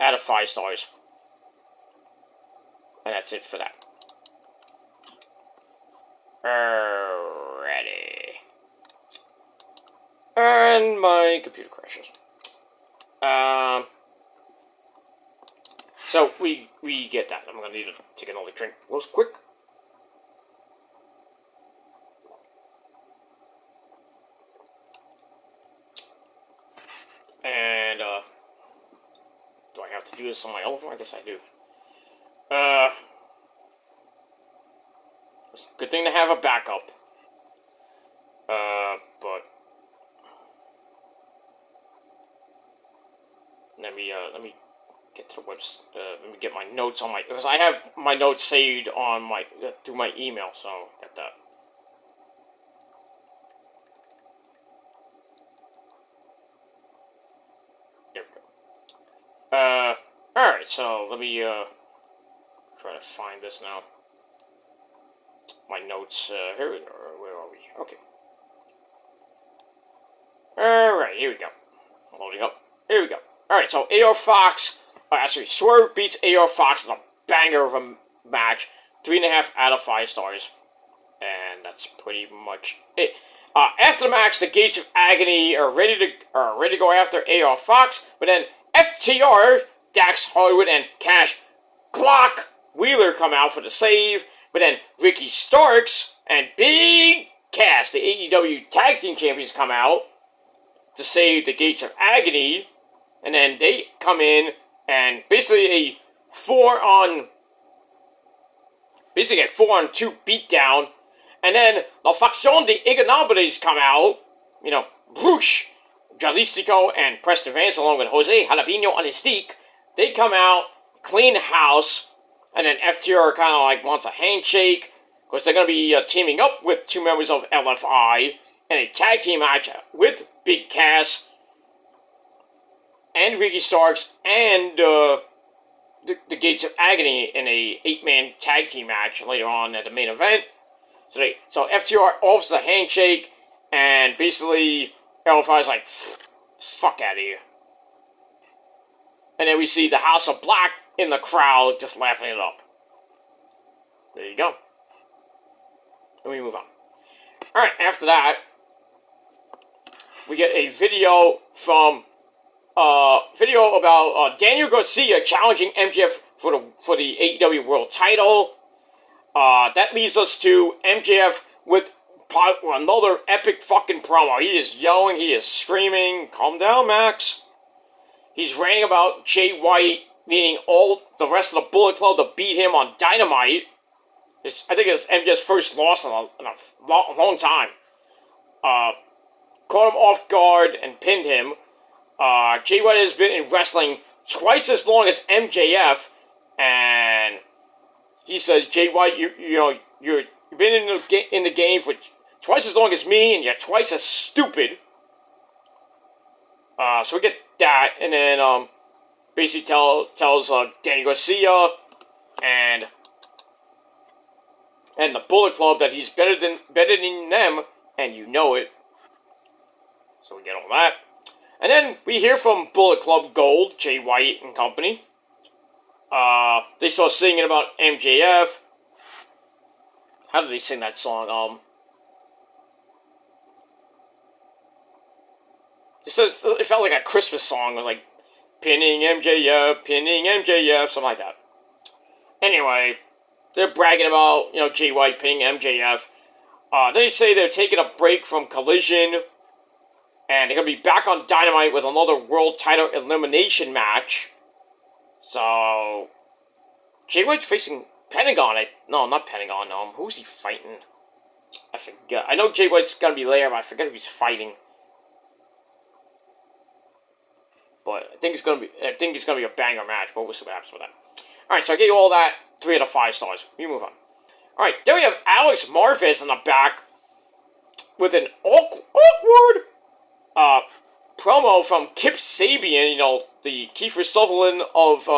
out of 5 stars. And that's it for that. Ready. And my computer crashes. So we get that. I'm gonna need to take another drink real quick. And do I have to do this on my own? I guess I do. It's a good thing to have a backup. But let me get to the website. Let me get my notes on my, because I have my notes saved on my through my email. So get that. There we go. All right. So let me try to find this now. My notes. Here we are. Where are we? Okay. Alright, here we go. Loading up. Here we go. Alright, so AR Fox. Actually, Swerve beats AR Fox in a banger of a match. 3.5 out of 5 stars. And that's pretty much it. After the match, the Gates of Agony are ready to go after AR Fox, but then FTR, Dax Harwood, and Cash Block Wheeler come out for the save. But then Ricky Starks and Big Cass, the AEW Tag Team Champions, come out to save the Gates of Agony. And then they come in and basically a 4-on-2 beatdown. And then La Facción de Ignobles come out. You know, Bruce, Jalistico, and Preston Vance, along with Jose Jalapeno on his stick. They come out, clean house. And then FTR kind of like wants a handshake, because they're going to be teaming up with 2 members of LFI in a tag team match with Big Cass and Ricky Starks and the Gates of Agony in a 8-man tag team match later on at the main event. So FTR offers a handshake, and basically LFI is like, fuck out of here. And then we see the House of Black in the crowd, just laughing it up. There you go. And we move on. Alright, after that, we get a video from, video about Daniel Garcia challenging MJF for the AEW World Title. That leads us to MJF with another epic fucking promo. He is yelling, he is screaming, calm down, Max. He's ranting about Jay White needing all the rest of the Bullet Club to beat him on Dynamite. I think it's MJF's first loss in a long time. Caught him off guard and pinned him. Jay White has been in wrestling twice as long as MJF, and he says, Jay White, you've been in the game for twice as long as me, and you're twice as stupid. So we get that, and then basically tells Danny Garcia and the Bullet Club that he's better than them, and you know it. So we get all that. And then we hear from Bullet Club Gold, Jay White and company. They start singing about MJF. How did they sing that song? It felt like a Christmas song, like pinning MJF, something like that. Anyway, they're bragging about, Jay White pinning MJF. Then they say they're taking a break from Collision, and they're going to be back on Dynamite with another world title elimination match. So, Jay White's facing Pentagon. No, not Pentagon. Who's he fighting? I forget. I know Jay White's going to be there, but I forget who he's fighting. But I think it's gonna be a banger match, but we'll see what happens with that. Alright, so I gave you all that 3 out of 5 stars. We move on. Alright, then we have Alex Marvez in the back with an awkward promo from Kip Sabian, the Kiefer Sutherland of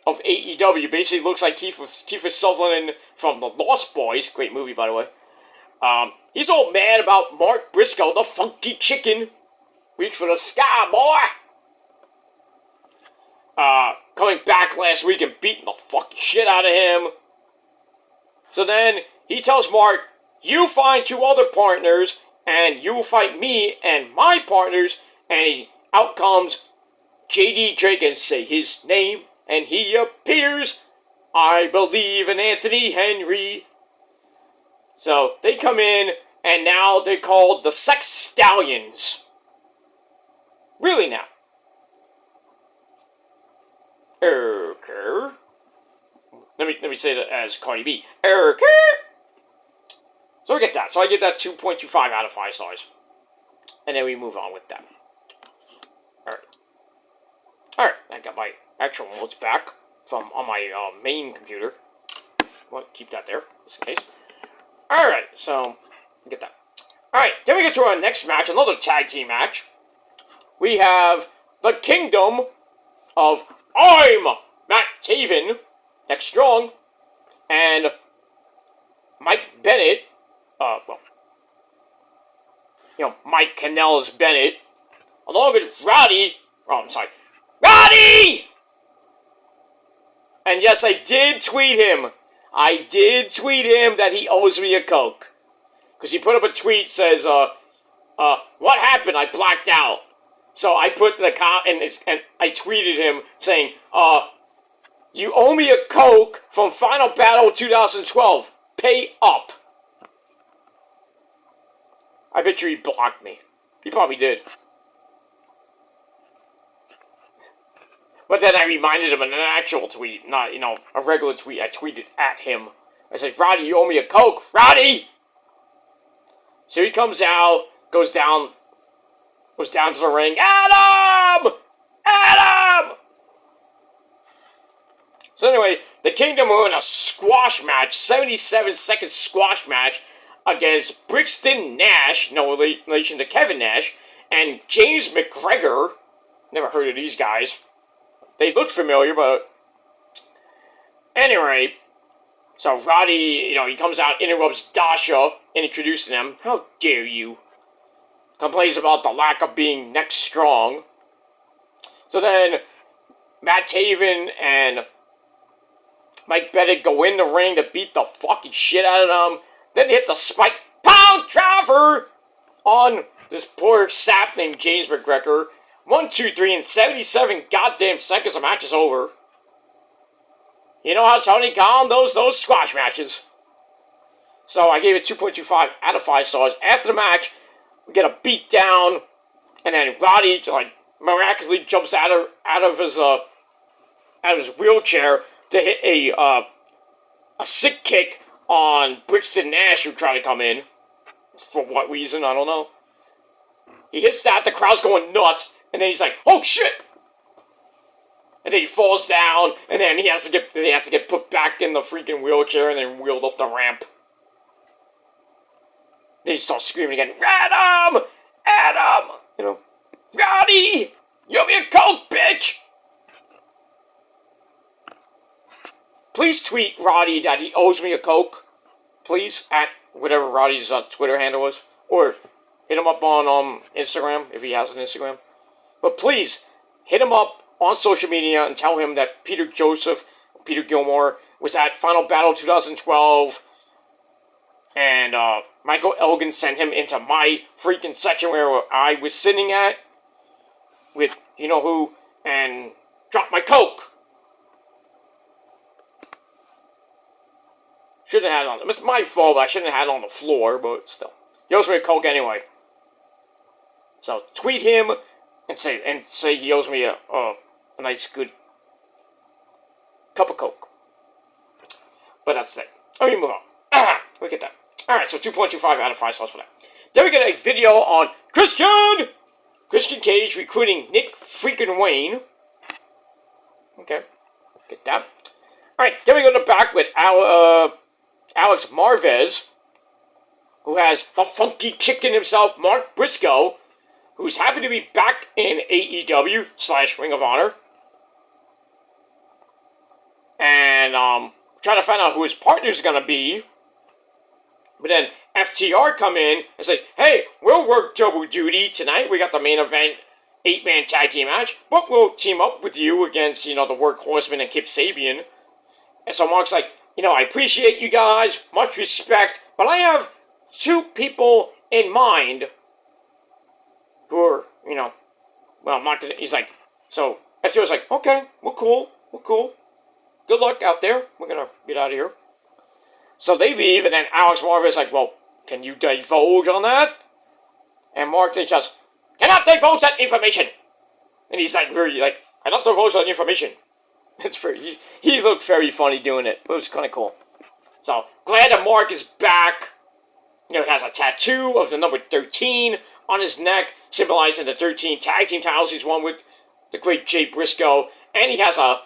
AEW. Basically looks like Kiefer Sutherland from The Lost Boys. Great movie, by the way. He's all mad about Mark Briscoe, the funky chicken. Reach for the sky, boy! Coming back last week and beating the fucking shit out of him. So then he tells Mark, you find 2 other partners, and you will fight me and my partners, and out comes J.D. Drake and say his name, and he appears, I believe in Anthony Henry. So they come in, and now they're called the Sex Stallions. Really now. Okay. Let me say that as Cardi B. Okay. So I get that. So I get that 2.25 out of 5 stars. And then we move on with that. Alright, I got my actual notes back from on my main computer. Well, keep that there, just in case. Alright, so get that. Alright, then we get to our next match, another tag team match. We have the Kingdom of I'm Matt Taven, next strong, and Mike Bennett, Mike Kanellis Bennett, along with Roddy! And yes, I did tweet him. I did tweet him that he owes me a Coke. Because he put up a tweet says, what happened? I blacked out. So I put the and I tweeted him saying, you owe me a Coke from Final Battle 2012. Pay up. I bet you he blocked me. He probably did. But then I reminded him in an actual tweet, not, a regular tweet. I tweeted at him. I said, Roddy, you owe me a Coke. Roddy! So he comes out, goes down to the ring. Adam! Adam! So anyway, the Kingdom were in a squash match, 77-second squash match, against Brixton Nash, no relation to Kevin Nash, and James McGregor. Never heard of these guys. They look familiar, but anyway, so Roddy, he comes out, interrupts Dasha, introducing them. How dare you? Complains about the lack of being next strong. So then, Matt Taven and Mike Bennett go in the ring to beat the fucking shit out of them. Then they hit the spike pound driver on this poor sap named James McGregor. 1, 2, 3, and 77 goddamn seconds, the match is over. You know how Tony Khan those squash matches. So I gave it 2.25 out of 5 stars. After the match, we get a beat down, and then Roddy miraculously jumps out of his wheelchair to hit a sick kick on Brixton Nash, who tried to come in. For what reason, I don't know. He hits that, the crowd's going nuts. And then he's like, oh shit! And then he falls down, and then they have to get put back in the freaking wheelchair and then wheeled up the ramp. Then he starts screaming again, Adam! Adam! Roddy! You owe me a Coke, bitch! Please tweet Roddy that he owes me a Coke. Please, at whatever Roddy's Twitter handle was. Or hit him up on Instagram, if he has an Instagram. But please, hit him up on social media and tell him that Peter Gilmore, was at Final Battle 2012. And Michael Elgin sent him into my freaking section where I was sitting at with you-know-who and dropped my Coke. Shouldn't have had it on. It's my fault, but I shouldn't have had it on the floor, but still. He owes me a Coke anyway. So tweet him and say he owes me a nice good cup of Coke. But that's the thing. Let me move on. We get that. Alright, so 2.25 out of 5 stars for that. Then we get a video on Christian Cage recruiting Nick freaking Wayne. Okay. Get that. Alright, then we go to the back with Alex Marvez, who has the funky chicken himself, Mark Briscoe, who's happy to be back in AEW / Ring of Honor. And trying to find out who his partner's going to be. But then FTR come in and say, hey, we'll work double duty tonight. We got the main event 8-man tag team match. But we'll team up with you against, the Workhorsemen and Kip Sabian. And so Mark's like, I appreciate you guys, much respect, but I have two people in mind who are, well, I'm not gonna, he's like, so FTR was like, okay, we're cool. Good luck out there. We're gonna get out of here. So they leave, and then Alex Marvin is like, well, can you divulge on that? And Mark is just, cannot divulge that information. And he's like, really, like, cannot divulge that information. It's very, he looked very funny doing it. It was kind of cool. So, glad that Mark is back. He has a tattoo of the number 13 on his neck, symbolizing the 13 tag team titles he's won with the great Jay Briscoe. And he has I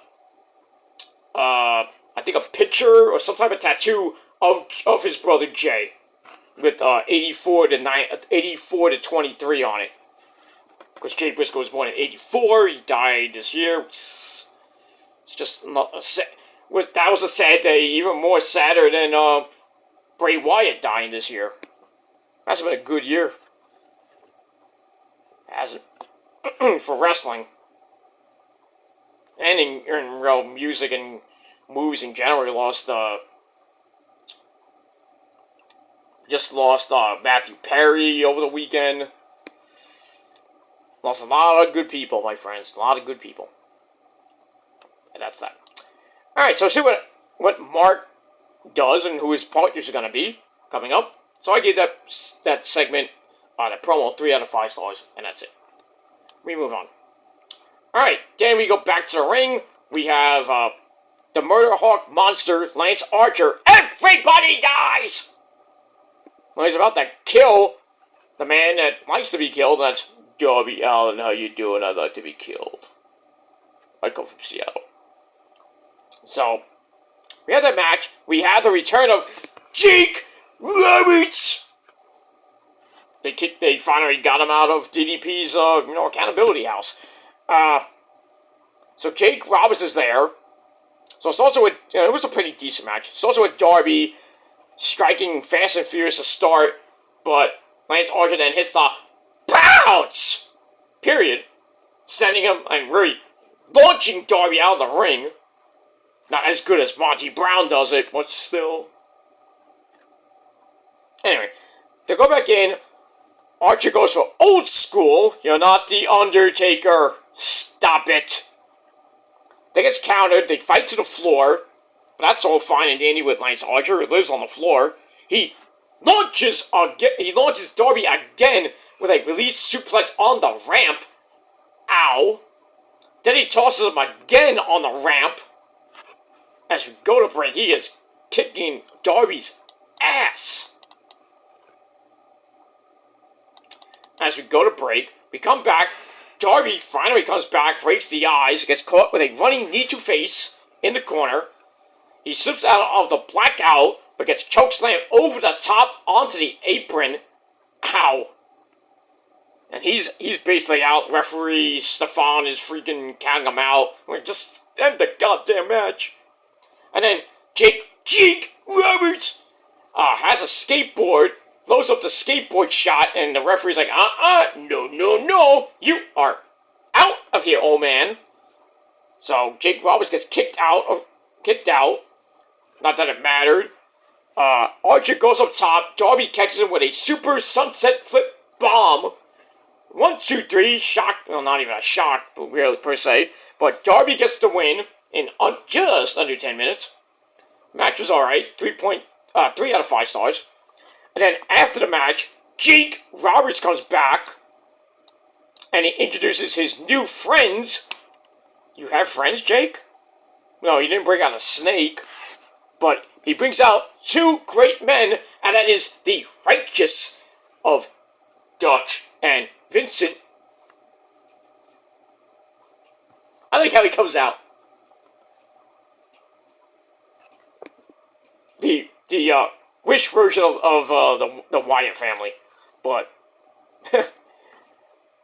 think a picture or some type of tattoo of his brother Jay with 84 to 23 on it. Because Jay Briscoe was born in 84, he died this year. It's just not that was a sad day, even more sadder than Bray Wyatt dying this year. Hasn't been a good year. Hasn't for wrestling. And in real music and movies in general. He lost Matthew Perry over the weekend. Lost a lot of good people, my friends. A lot of good people. And that's that. Alright, so see what Mark does and who his partners are going to be coming up. So I gave that segment, that promo, 3 out of 5 stars, and that's it. We move on. Alright, then we go back to the ring. We have the Murder Hawk Monster, Lance Archer. Everybody dies! Well, he's about to kill the man that likes to be killed, and that's Darby Allin. How you doing? I'd like to be killed. I come from Seattle. So, we had that match. We had the return of Jake Roberts. They finally got him out of DDP's accountability house. So Jake Roberts is there. So it's also it was a pretty decent match. It's also with Darby striking fast and furious to start, but Lance Archer then hits the bounce! Period. Sending him and really launching Darby out of the ring. Not as good as Monty Brown does it, but still. Anyway, to go back in, Archer goes for old school. You're not the Undertaker. Stop it. They gets countered. They fight to the floor. But that's all fine and dandy with Lance Archer. He lives on the floor. He launches Darby again with a release suplex on the ramp. Ow. Then he tosses him again on the ramp. As we go to break, he is kicking Darby's ass. As we go to break, we come back. Darby finally comes back, breaks the eyes, gets caught with a running knee to face in the corner. He slips out of the blackout, but gets chokeslammed over the top onto the apron. Ow. And he's basically out. Referee Stefan is freaking counting him out. Just end the goddamn match. And then Jake Roberts has a skateboard, blows up the skateboard shot, and the referee's like, no, you are out of here, old man. So Jake Roberts gets kicked out. Not that it mattered. Archer goes up top. Darby catches him with a super sunset flip bomb. 1, 2, 3, shock. Well, not even a shock, but really per se. But Darby gets the win in just under 10 minutes. Match was alright. 3 out of 5 stars. And then after the match, Jake Roberts comes back. And he introduces his new friends. You have friends, Jake? No, he didn't bring out a snake. But he brings out 2 great men. And that is the Righteous of Dutch and Vincent. I like how he comes out. The Wish version of the Wyatt family, but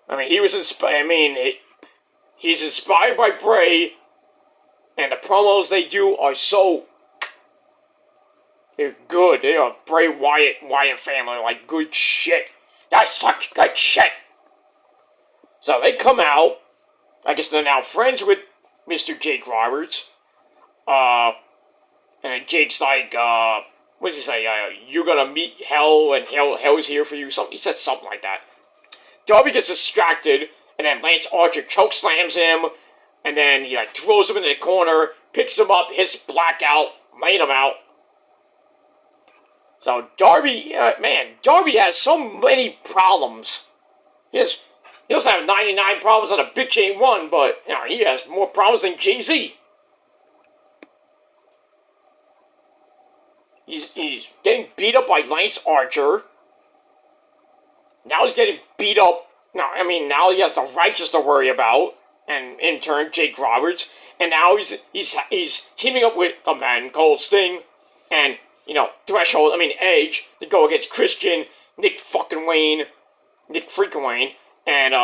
I mean he's inspired by Bray, and the promos they do are they're good. They are Bray Wyatt family, like good shit. That's such good shit. So they come out. I guess they're now friends with Mr. Jake Roberts. And then Jake's like, what does he say? You're gonna meet hell, and hell's here for you. Something, he says something like that. Darby gets distracted, and then Lance Archer chokeslams him, and then he like throws him into the corner, picks him up, hits blackout, laid him out. So Darby, Darby has so many problems. He doesn't have 99 problems on a Big Chain 1, but he has more problems than Jay-Z. He's getting beat up by Lance Archer. Now he's getting beat up. Now he has the Righteous to worry about, and in turn Jake Roberts. And now he's teaming up with a man called Sting, and Edge to go against Christian, Nick freaking Wayne, and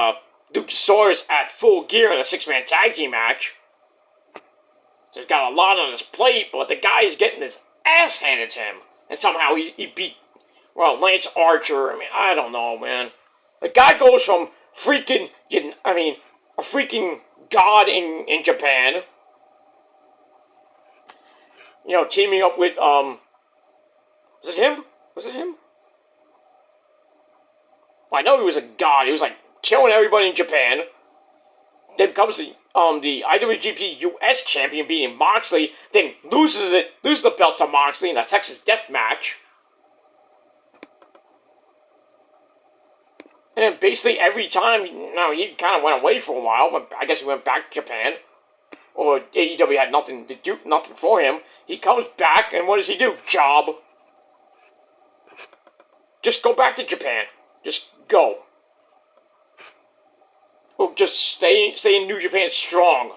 Luchasaurus at Full Gear in a 6-man tag team match. So he's got a lot on his plate, but the guy's getting his ass handed to him. And somehow he beat, Lance Archer. I don't know, man. The guy goes from a freaking god in Japan. Teaming up with, was it him? Well, I know he was a god. He was, killing everybody in Japan. Then becomes the IWGP US champion, beating Moxley, then loses the belt to Moxley in a Texas Death Match. And then basically every time, he kind of went away for a while. I guess he went back to Japan. Or AEW had nothing for him. He comes back, and what does he do? Job. Just go back to Japan. Just go. Or just stay in New Japan strong.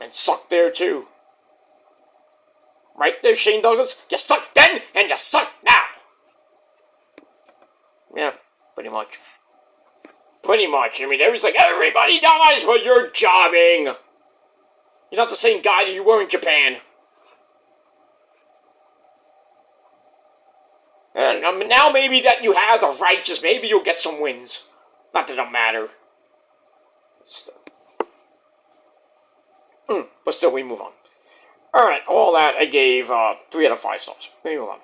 And suck there too. Right there, Shane Douglas? You suck then, and you suck now! Yeah, pretty much. Everybody's like, everybody dies, but you're jobbing! You're not the same guy that you were in Japan. And now maybe that you have the Righteous, maybe you'll get some wins. Not that it'll matter. But still, we move on. Alright, all that I gave 3 out of 5 stars. We move on.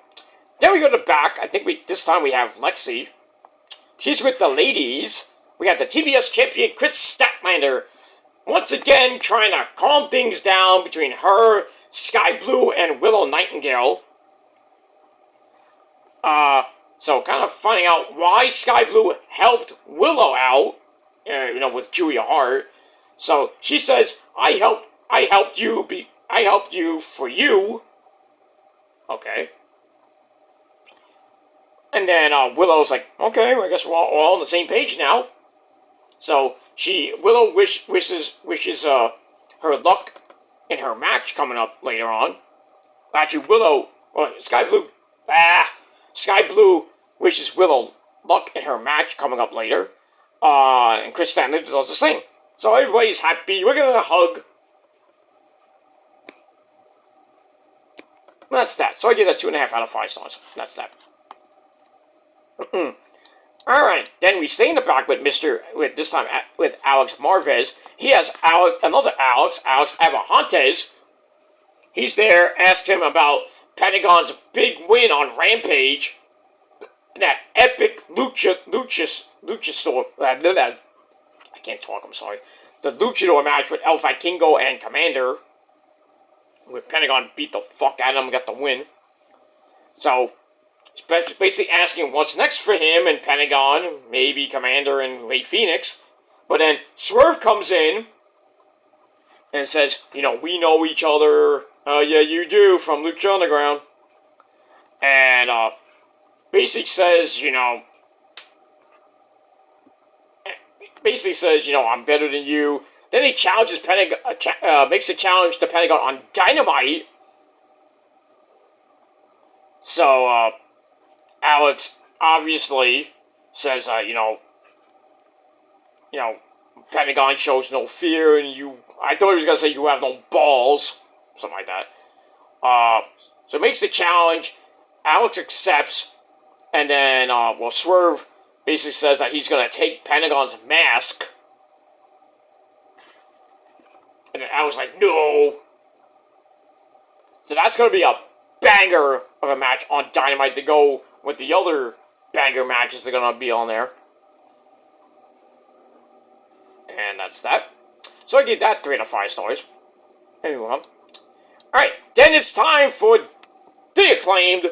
Then we go to the back. I think this time we have Lexi. She's with the ladies. We have the TBS champion, Chris Statlander. Once again, trying to calm things down between her, Sky Blue, and Willow Nightingale. So kind of finding out why Sky Blue helped Willow out, with Julia Hart. So she says, I helped you for you. Okay. And then Willow's like, okay, well, I guess we're all on the same page now. So Willow wishes her luck in her match coming up later on. Actually, Sky Blue wishes Willow luck in her match coming up later. And Chris Statlander does the same. So everybody's happy. We're gonna hug. That's that. So I give that 2.5 out of 5 stars. That's that. Alright, then we stay in the back with this time with Alex Marvez. He has another Alex Abrahantes. He's there, asked him about Pentagon's big win on Rampage. That epic Luchasaur, I can't talk, I'm sorry. The Luchador match with El Vikingo and Commander. Where Pentagon beat the fuck out of him and got the win. So, he's basically asking what's next for him and Pentagon, maybe Commander and Ray Phoenix. But then Swerve comes in and says, we know each other. Yeah, you do, from Lucha Underground. And, basically says, I'm better than you. Then he challenges makes a challenge to Pentagon on Dynamite. So, Alex obviously says, Pentagon shows no fear, and I thought he was going to say you have no balls. Something like that. So makes the challenge. Alex accepts. And then, Swerve basically says that he's going to take Pentagon's mask. And then Alex like, no. So that's going to be a banger of a match on Dynamite to go with the other banger matches that are going to be on there. And that's that. So I gave that 3 out of 5 stars. Anyway. Alright, then it's time for the Acclaimed,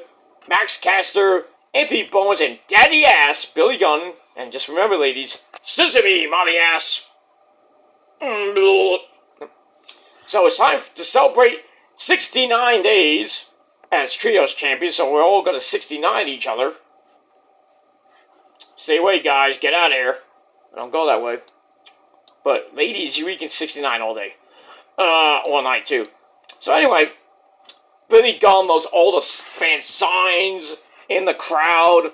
Max Caster, Anthony Bowens, and Daddy Ass, Billy Gunn. And just remember, ladies, Sesame, mommy ass. So it's time to celebrate 69 days as Trios champions, so we're all going to 69 each other. Stay away, guys. Get out of here. Don't go that way. But ladies, you can 69 all day. All night, too. So anyway, Billy Gunn knows all the fan signs in the crowd.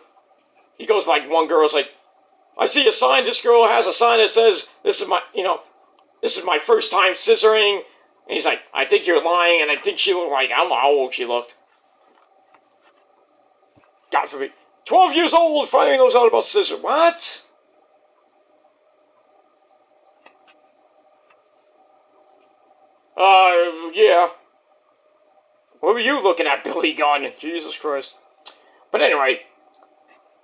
He goes like, one girl's like, I see a sign. This girl has a sign that says, this is my first time scissoring. And he's like, I think you're lying. And I think she looked like, I don't know how old she looked. God forbid. 12 years old, finally knows all about scissors. What? Yeah. What were you looking at, Billy Gunn? Jesus Christ. But anyway,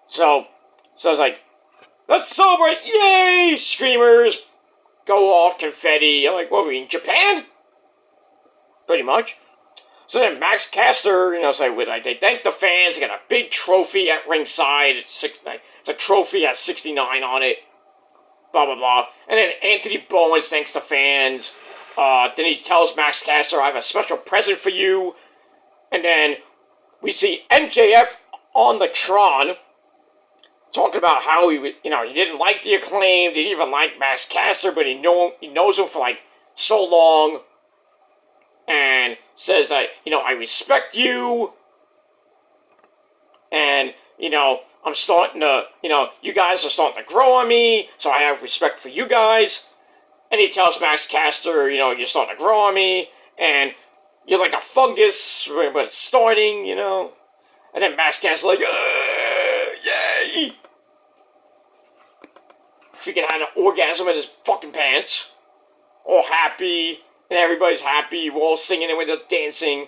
so I was like, let's celebrate, yay! Screamers go off, confetti. I'm like, what, we in Japan? Pretty much. So then Max Caster, they thank the fans. They got a big trophy at ringside. It's a trophy at 69 on it. Blah, blah, blah. And then Anthony Bowens thanks the fans. Then he tells Max Caster, I have a special present for you. And then we see MJF on the Tron talking about how he didn't like the Acclaimed, he didn't even like Max Caster, but he knows him for like so long, and says that, I respect you, and, I'm starting to, you guys are starting to grow on me, so I have respect for you guys. And he tells Max Caster, you're starting to grow on me, and you're like a fungus, but it's starting, And then Max Caster's like, yay! Freaking had an orgasm in his fucking pants. All happy, and everybody's happy. We're all singing and we're dancing.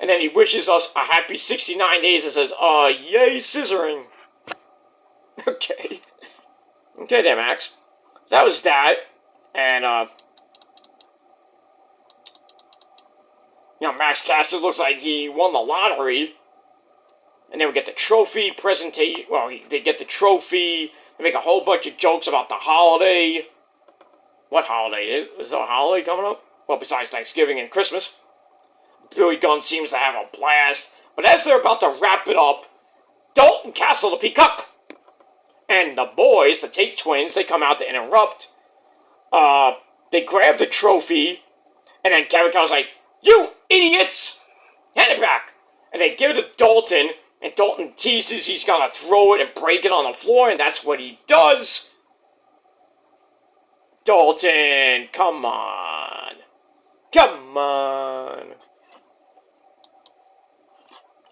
And then he wishes us a happy 69 days and says, yay, scissoring. Okay. Okay then, Max. So that was that. And, Max Caster looks like he won the lottery. And then we get the trophy presentation. Well, they get the trophy. They make a whole bunch of jokes about the holiday. What holiday? Is there a holiday coming up? Well, besides Thanksgiving and Christmas. Billy Gunn seems to have a blast. But as they're about to wrap it up, Dalton Castle, the Peacock, and the boys, the Tate twins, they come out to interrupt. They grab the trophy, and then Kevin Kelly's like, you idiots! Hand it back! And they give it to Dalton, and Dalton teases he's gonna throw it and break it on the floor, and that's what he does. Dalton, come on. Come on.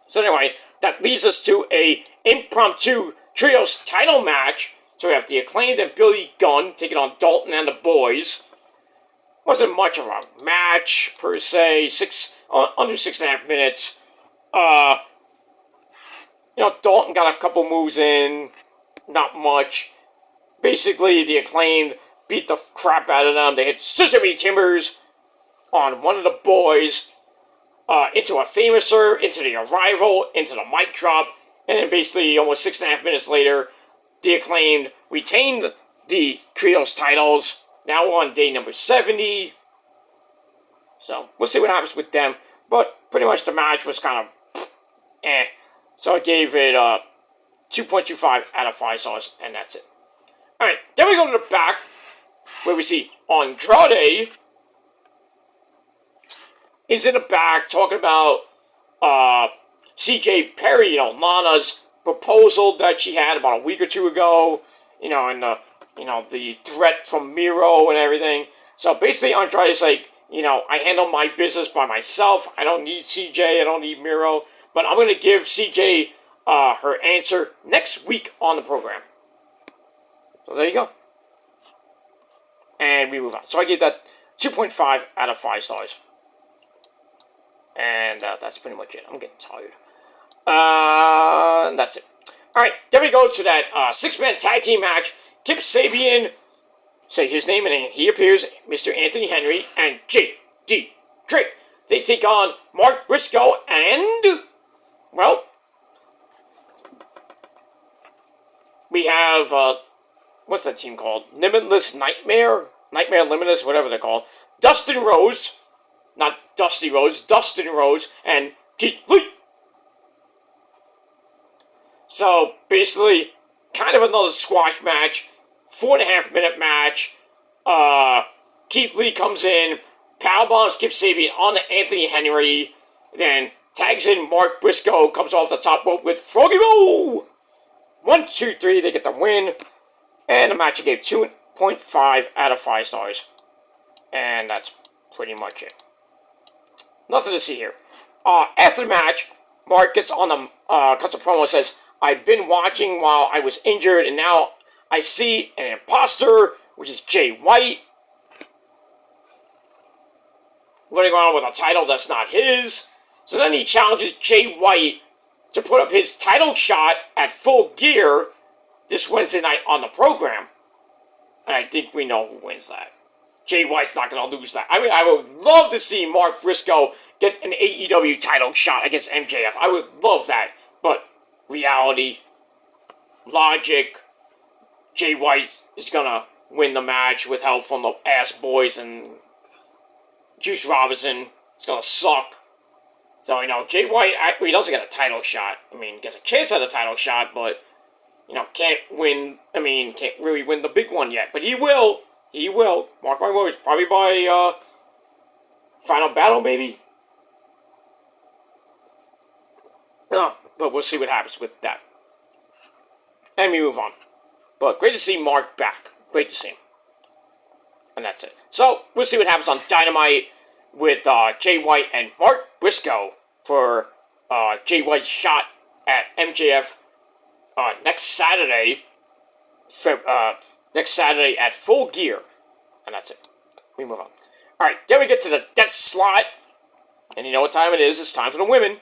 So anyway, that leads us to a impromptu trios title match. So we have the Acclaimed and Billy Gunn taking on Dalton and the boys. Wasn't much of a match, per se. Under 6.5 minutes. Dalton got a couple moves in. Not much. Basically, the Acclaimed beat the crap out of them. They hit Sesame Timbers on one of the boys. Into a Famouser, into the Arrival, into the mic drop. And then basically, almost 6.5 minutes later, the Acclaimed retained the trios titles. Now we're on day number 70. So, we'll see what happens with them. But, pretty much the match was kind of, eh. So, I gave it 2.25 out of 5 stars, and that's it. Alright, then we go to the back, where we see Andrade is in the back talking about CJ Perry, Lana's proposal that she had about a week or two ago, and the threat from Miro and everything. So basically Andrade's like, I handle my business by myself. I don't need CJ, I don't need Miro, but I'm going to give CJ her answer next week on the program. So there you go. And we move on. So I gave that 2.5 out of 5 stars. And that's pretty much it. I'm getting tired. That's it. Alright, then we go to that six-man tag team match. Kip Sabian, say his name, and he appears, Mr. Anthony Henry, and J.D. Drake. They take on Mark Briscoe and, well, we have, what's that team called? Limitless Nightmare? Nightmare Limitless, whatever they're called. Dustin Rose, not Dusty Rose, Dustin Rose, and Keith Lee. So, basically, kind of another squash match, 4.5-minute match. Keith Lee comes in, powerbombs Kip Sabian on Anthony Henry, then tags in Mark Briscoe, comes off the top rope with Froggy Roll. 1, 2, 3, they get the win, and the match I gave 2.5 out of 5 stars. And that's pretty much it. Nothing to see here. After the match, Mark gets on the cuts a promo and says, I've been watching while I was injured, and now I see an imposter, which is Jay White, running around with a title that's not his. So then he challenges Jay White to put up his title shot at Full Gear this Wednesday night on the program. And I think we know who wins that. Jay White's not going to lose that. I mean, I would love to see Mark Briscoe get an AEW title shot against MJF. I would love that. But reality, logic, Jay White is going to win the match with help from the Ass Boys and Juice Robinson. It's going to suck. So, Jay White, he doesn't get a title shot. I mean, gets a chance at a title shot, but, can't win. I mean, can't really win the big one yet. But he will. He will. Mark my words. Probably by, Final Battle, maybe? But we'll see what happens with that. And we move on. But great to see Mark back. Great to see him. And that's it. So, we'll see what happens on Dynamite with Jay White and Mark Briscoe for Jay White's shot at MJF next Saturday. Next Saturday at Full Gear. And that's it. We move on. Alright, then we get to the death slot. And you know what time it is. It's time for the women.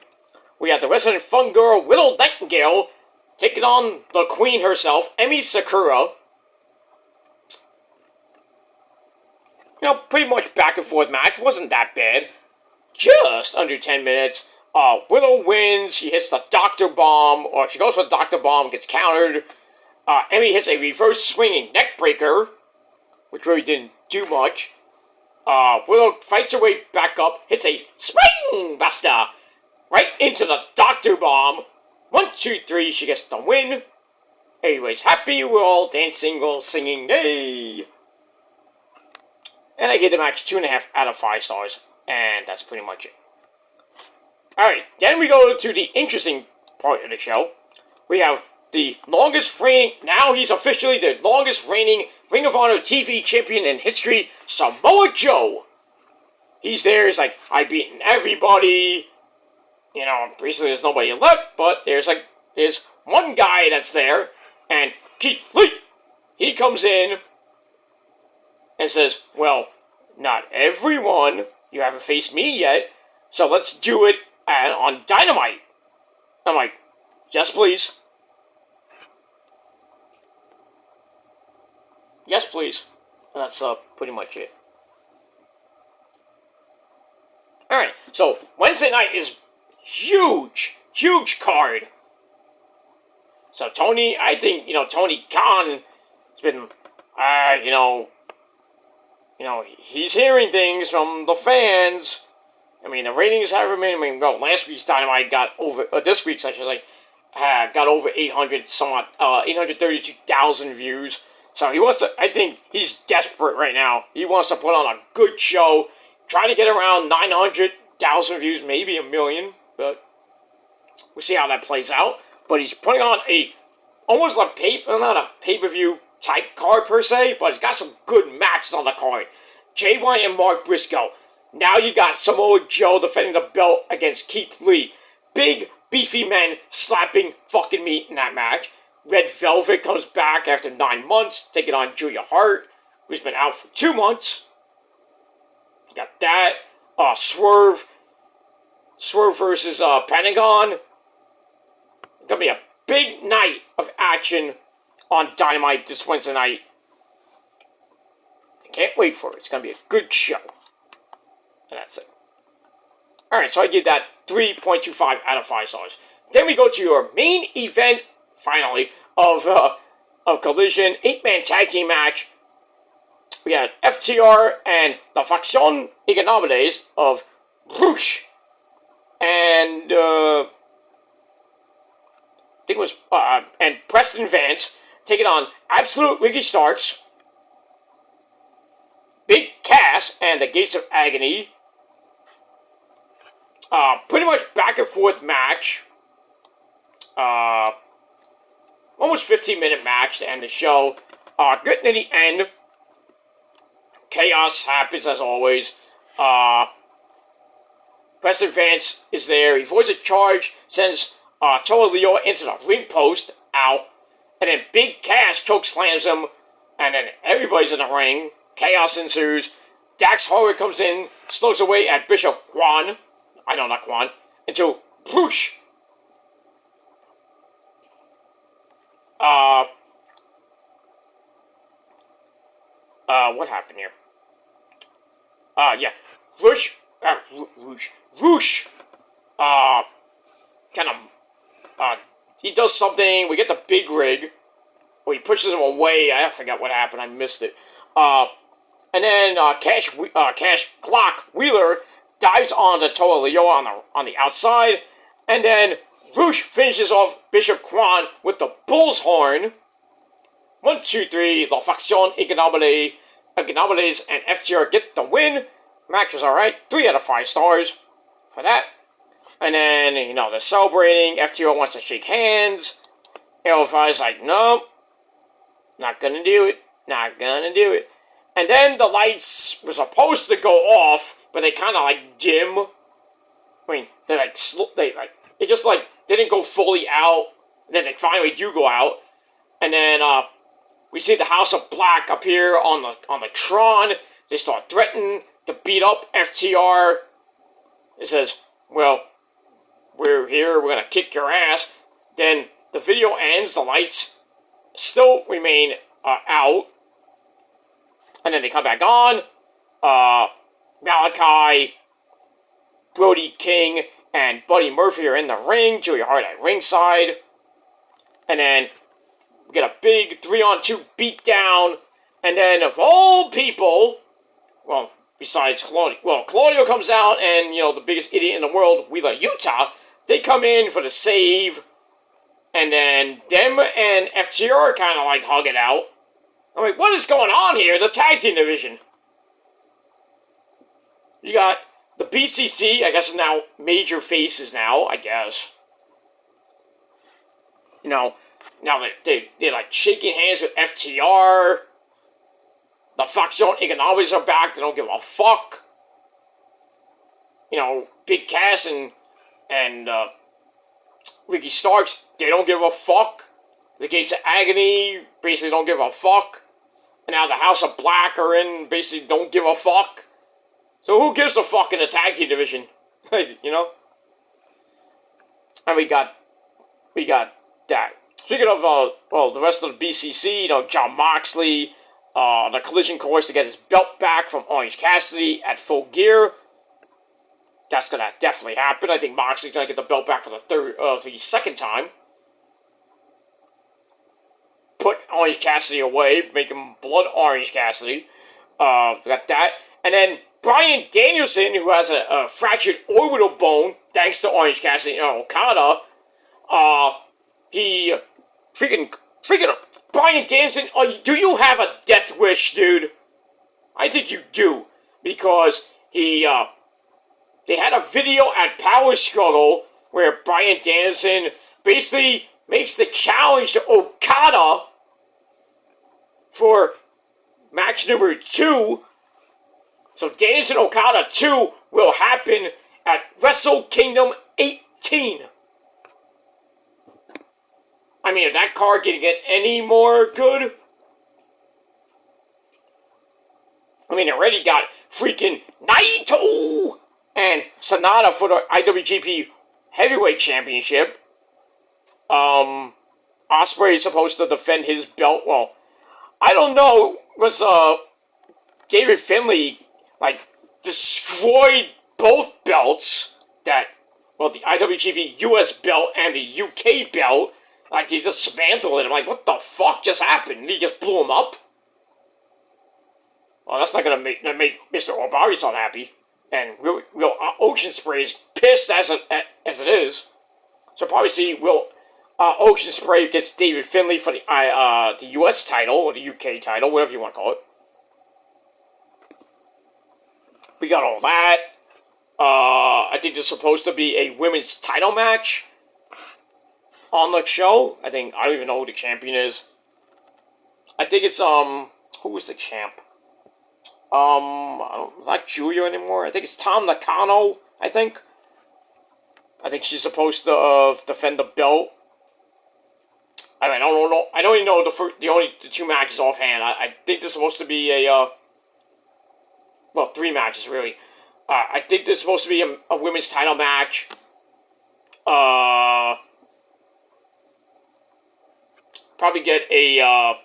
We have the resident fun girl, Willow Nightingale, taking on the queen herself, Emi Sakura. Pretty much back and forth match. Wasn't that bad. Just under 10 minutes. Willow wins. She hits the Doctor Bomb. Or she goes for the Doctor Bomb, gets countered. Emi hits a reverse swinging neck breaker, which really didn't do much. Willow fights her way back up, hits a spine buster right into the Doctor Bomb. 1, 2, 3, she gets the win. Everybody's happy, we're all dancing, we're all singing, yay! And I gave the match 2.5 out of 5 stars, and that's pretty much it. Alright, then we go to the interesting part of the show. We have the longest reigning, now he's officially the longest reigning Ring of Honor TV champion in history, Samoa Joe. He's there, he's like, I've beaten everybody. Recently there's nobody left, but there's one guy that's there, and Keith Lee, he comes in and says, well, not everyone, you haven't faced me yet, so let's do it on Dynamite. I'm like, yes please. Yes, please. And that's pretty much it. Alright, so Wednesday night is huge card. So Tony, I think, Tony Khan has been, he's hearing things from the fans. I mean, the ratings haven't been, last week's Dynamite got over, this week's, I should say, got over 832,000 views. So he wants to, I think he's desperate right now. He wants to put on a good show, try to get around 900,000 views, maybe 1 million, but we'll see how that plays out. But he's putting on almost like not a pay-per-view type card per se, but he's got some good matches on the card. Jay White and Mark Briscoe. Now you got Samoa Joe defending the belt against Keith Lee. Big, beefy men slapping fucking meat in that match. Red Velvet comes back after 9 months, taking on Julia Hart, who's been out for 2 months. You got that. Swerve Swerve versus Pentagon. It's gonna be a big night of action on Dynamite this Wednesday night. I can't wait for it. It's gonna be a good show. And that's it. Alright, so I give that 3.25 out of 5 stars. Then we go to your main event, finally, of Collision 8-man tag team match. We had FTR and the Faction Ignobles of Rush. And, I think it was, and Preston Vance taking on Absolute Ricky Starks, Big Cass, and the Gates of Agony. Pretty much back and forth match. Almost 15-minute match to end the show. Good in the end. Chaos happens as always. Preston Vance is there. He avoids a charge, sends Toa Leo into the ring post. Ow. And then Big Cass chokeslams him. And then everybody's in the ring. Chaos ensues. Dax Harwood comes in, slugs away at Bishop Quan. I know, not Quan. Until Bruce. What happened here? Yeah. Roosh, he does something, we get the big rig, or he pushes him away, I forgot what happened, I missed it. And then, Cash Glock Wheeler dives onto Toa Leo on the outside, and then Roosh finishes off Bishop Quan with the Bull's Horn. 1, 2, 3, La Faction Ignobles and FTR get the win. Match was alright. 3 out of 5 stars for that. And then, they're celebrating. FTR wants to shake hands. LFI's like, no, not gonna do it. Not gonna do it. And then the lights were supposed to go off, but they kind of dim. I mean, they didn't go fully out. And then they finally do go out. And then, we see the House of Black appear on the Tron. They start threatening to beat up FTR. It says, well, we're here, we're gonna kick your ass. Then the video ends, the lights still remain out. And then they come back on. Malachi, Brody King, and Buddy Murphy are in the ring. Joey Hart at ringside. And then we get a big 3-on-2 beatdown. And then, of all people, well, besides Claudio. Well, Claudio comes out and, the biggest idiot in the world, Wheeler Yuta, they come in for the save. And then them and FTR kind of hug it out. I'm like, what is going on here? The tag team division. You got the BCC, I guess now major faces now, I guess. Now they're shaking hands with FTR. The Faction Ignobles are back. They don't give a fuck. Big Cass and Ricky Starks, they don't give a fuck. The Gates of Agony basically don't give a fuck. And now the House of Black are in, basically don't give a fuck. So who gives a fuck in the tag team division? And we got that. Speaking of, the rest of the BCC, Jon Moxley, the Collision course to get his belt back from Orange Cassidy at Full Gear. That's gonna definitely happen. I think Moxley's gonna get the belt back for the second time. Put Orange Cassidy away, make him Blood Orange Cassidy. We got that. And then Bryan Danielson, who has a fractured orbital bone, thanks to Orange Cassidy and Okada. He freaking Bryan Danielson, do you have a death wish, dude? I think you do. Because they had a video at Power Struggle where Bryan Danielson basically makes the challenge to Okada for match number 2. So Danielson Okada 2 will happen at Wrestle Kingdom 18. I mean, if that card can get any more good, I mean, it already got freaking Naito And Sonata for the IWGP Heavyweight Championship. Ospreay is supposed to defend his belt. Well, I don't know. Was David Finlay destroyed both belts? That the IWGP US belt and the UK belt. He dismantled it. I'm like, what the fuck just happened? He just blew him up. Well, that's not gonna make Mr. Obari's unhappy, and Ocean Spray is pissed as it is. So probably see Ocean Spray gets David Finlay for the US title or the UK title, whatever you want to call it. We got all that. I think there's supposed to be a women's title match on the show. I don't even know who the champion is. I think it's who is the champ? It's not Julia anymore. I think it's Tom Nakano. I think she's supposed to defend the belt. I don't know. I don't even know the two matches offhand. I think there's supposed to be three matches really. I think there's supposed to be a women's title match. Probably get a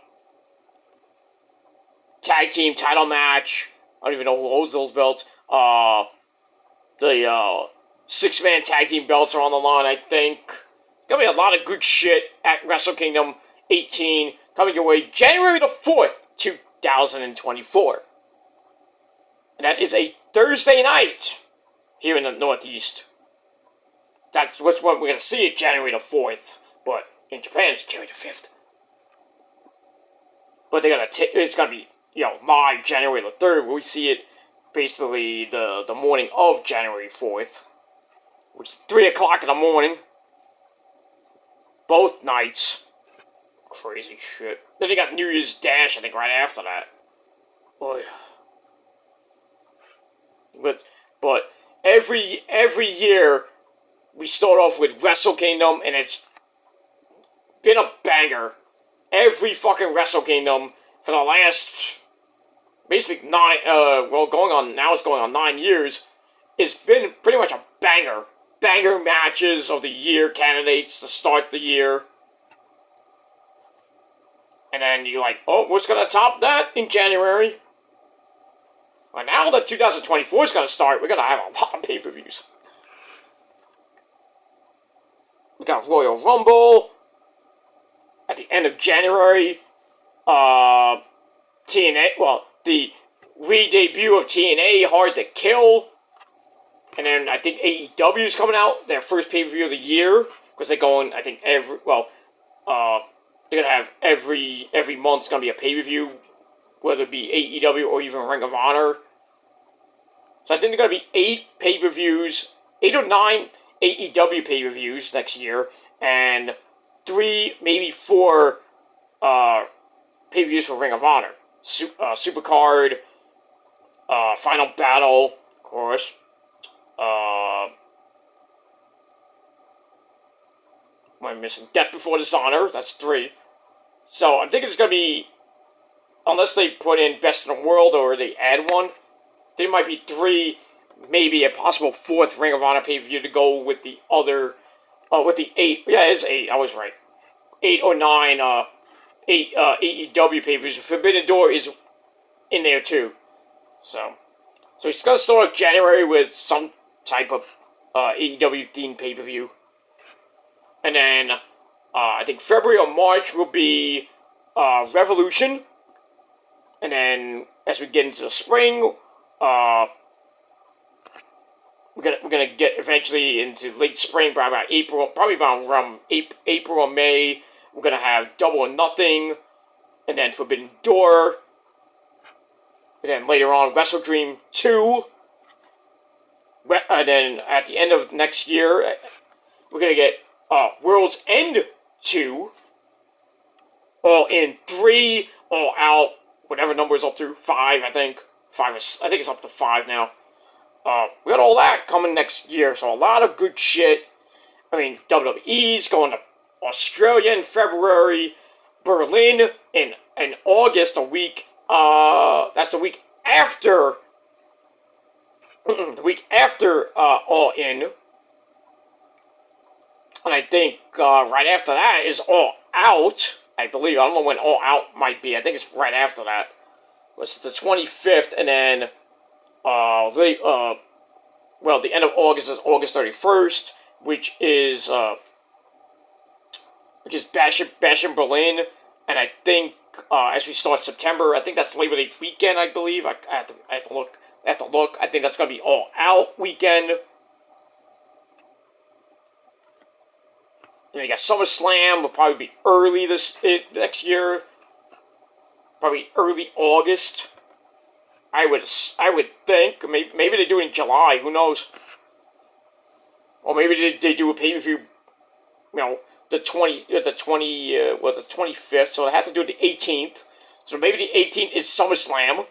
tag team title match. I don't even know who holds those belts. The 6-man tag team belts are on the line, I think. Gonna be a lot of good shit at Wrestle Kingdom 18 coming your way January the 4th, 2024. And that is a Thursday night here in the Northeast. That's what we're going to see it January the 4th. But in Japan, it's January the 5th. But it's going to be, live January the 3rd. We see it basically the morning of January 4th. Which is 3 o'clock in the morning. Both nights. Crazy shit. Then they got New Year's Dash, I think, right after that. Oh, yeah. But every year we start off with Wrestle Kingdom, and it's been a banger. Every fucking Wrestle Kingdom for the last basically it's going on 9 years. It's been pretty much a banger. Banger matches of the year candidates to start the year. And then you're like, oh, what's gonna top that in January? Well, now that 2024 is going to start, we're going to have a lot of pay-per-views. We got Royal Rumble at the end of January. TNA, the re-debut of TNA, Hard to Kill. And then I think AEW is coming out, their first pay-per-view of the year. Because they're going, I think, they're going to have every month's going to be a pay-per-view. Whether it be AEW or even Ring of Honor. So I think there are going to be 8 pay-per-views, 8 or 9 AEW pay-per-views next year, and 3, maybe 4 pay-per-views for Ring of Honor. Supercard, Final Battle, of course. What am I missing? Death Before Dishonor, that's 3. So I'm thinking it's going to be, unless they put in Best in the World or they add one, there might be 3, maybe a possible 4th Ring of Honor pay-per-view to go with the other, with the 8, yeah, it's 8, I was right. 8 or 9, 8 AEW pay-per-views. Forbidden Door is in there too. So it's going to start January with some type of AEW themed pay-per-view. And then, I think February or March will be Revolution. And then, as we get into the spring, we're gonna get eventually into late spring, probably about April, around April or May. We're gonna have Double or Nothing, and then Forbidden Door, and then later on Wrestle Dream 2. And then at the end of next year, we're gonna get World's End 2, All In 3, All Out, whatever number is up to, 5, I think. I think it's up to 5 now. We got all that coming next year, so a lot of good shit. I mean, WWE's going to Australia in February, Berlin in August, a week. That's the week after the week after All In. And I think right after that is All Out. I believe. I don't know when All Out might be. I think it's right after that. It's the 25th, and then the end of August is August 31st, which is Bash in Berlin, and I think as we start September, I think that's Labor Day weekend. I believe I have to look. I think that's gonna be All Out weekend. And you got SummerSlam will probably be early next year. Probably early August. I would think. Maybe they do it in July. Who knows? Or maybe they do a pay-per-view. The 25th. So they have to do it the 18th. So maybe the 18th is SummerSlam.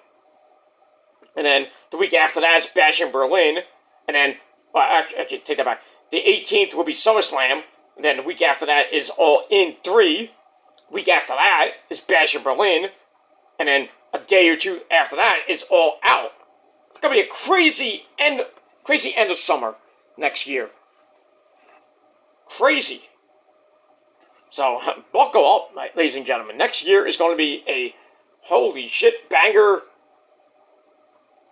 And then the week after that is Bash in Berlin. And then, actually, take that back. The 18th will be SummerSlam. And then the week after that is All In 3. Week after that is Bash in Berlin. And then a day or two after that is All Out. It's going to be a crazy end of summer next year. Crazy. So, buckle up, ladies and gentlemen. Next year is going to be a holy shit banger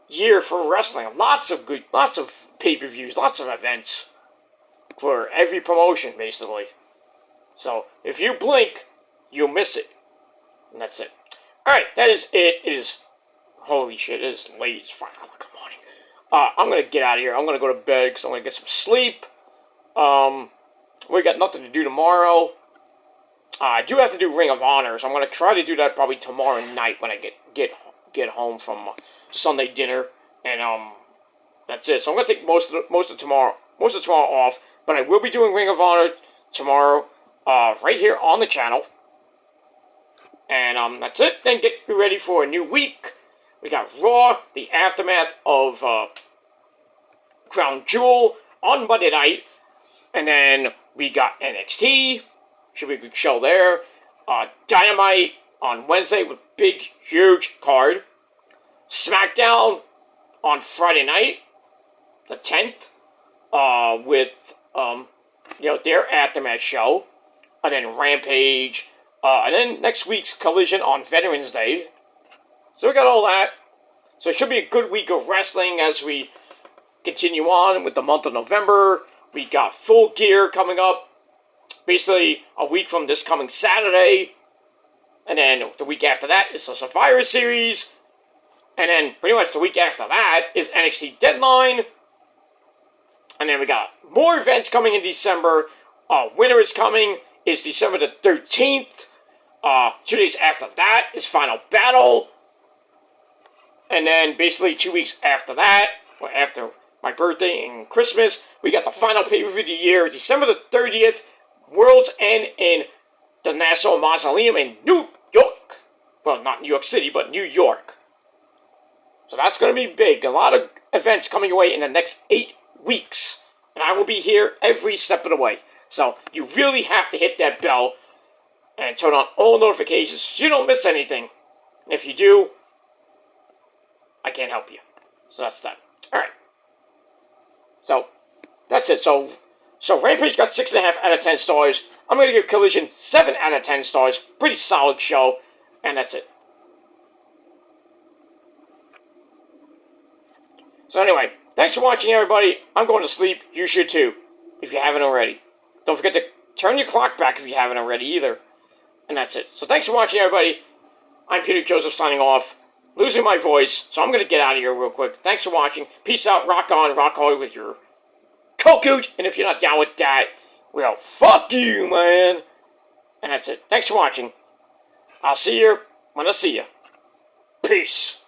year for wrestling. Lots of pay-per-views, lots of events for every promotion, basically. So, if you blink, you'll miss it. And that's it. Alright, that is it. It is, holy shit, it is late. It's 5 o'clock in the morning. I'm going to get out of here. I'm going to go to bed because I'm going to get some sleep. We got nothing to do tomorrow. I do have to do Ring of Honor, so I'm going to try to do that probably tomorrow night when I get home from Sunday dinner. And, that's it. So I'm going to take most of tomorrow off. But I will be doing Ring of Honor tomorrow, right here on the channel. And that's it. Then get ready for a new week. We got Raw, the aftermath of Crown Jewel on Monday night. And then we got NXT. Should be a good show there. Dynamite on Wednesday with big, huge card. SmackDown on Friday night, the 10th, with their aftermath show. And then Rampage. And then next week's Collision on Veterans Day. So we got all that. So it should be a good week of wrestling as we continue on with the month of November. We got Full Gear coming up. Basically, a week from this coming Saturday. And then the week after that is the Survivor Series. And then pretty much the week after that is NXT Deadline. And then we got more events coming in December. Winter is coming. Is December the 13th. 2 days after that is Final Battle. And then basically 2 weeks after that, or after my birthday and Christmas, we got the final pay-per-view of the year, December the 30th, World's End in the Nassau Mausoleum in New York. Well, not New York City, but New York. So that's going to be big. A lot of events coming your way in the next 8 weeks. And I will be here every step of the way. So you really have to hit that bell and turn on all notifications so you don't miss anything. And if you do, I can't help you. So that's that. Alright. So, that's it. So Rampage got 6.5 out of 10 stars. I'm going to give Collision 7 out of 10 stars. Pretty solid show. And that's it. So anyway, thanks for watching, everybody. I'm going to sleep. You should too, if you haven't already. Don't forget to turn your clock back if you haven't already either. And that's it. So thanks for watching, everybody. I'm Peter Joseph signing off. Losing my voice, so I'm going to get out of here real quick. Thanks for watching. Peace out. Rock on. Rock hard with your cocoot. And if you're not down with that, well, fuck you, man. And that's it. Thanks for watching. I'll see you when I see you. Peace.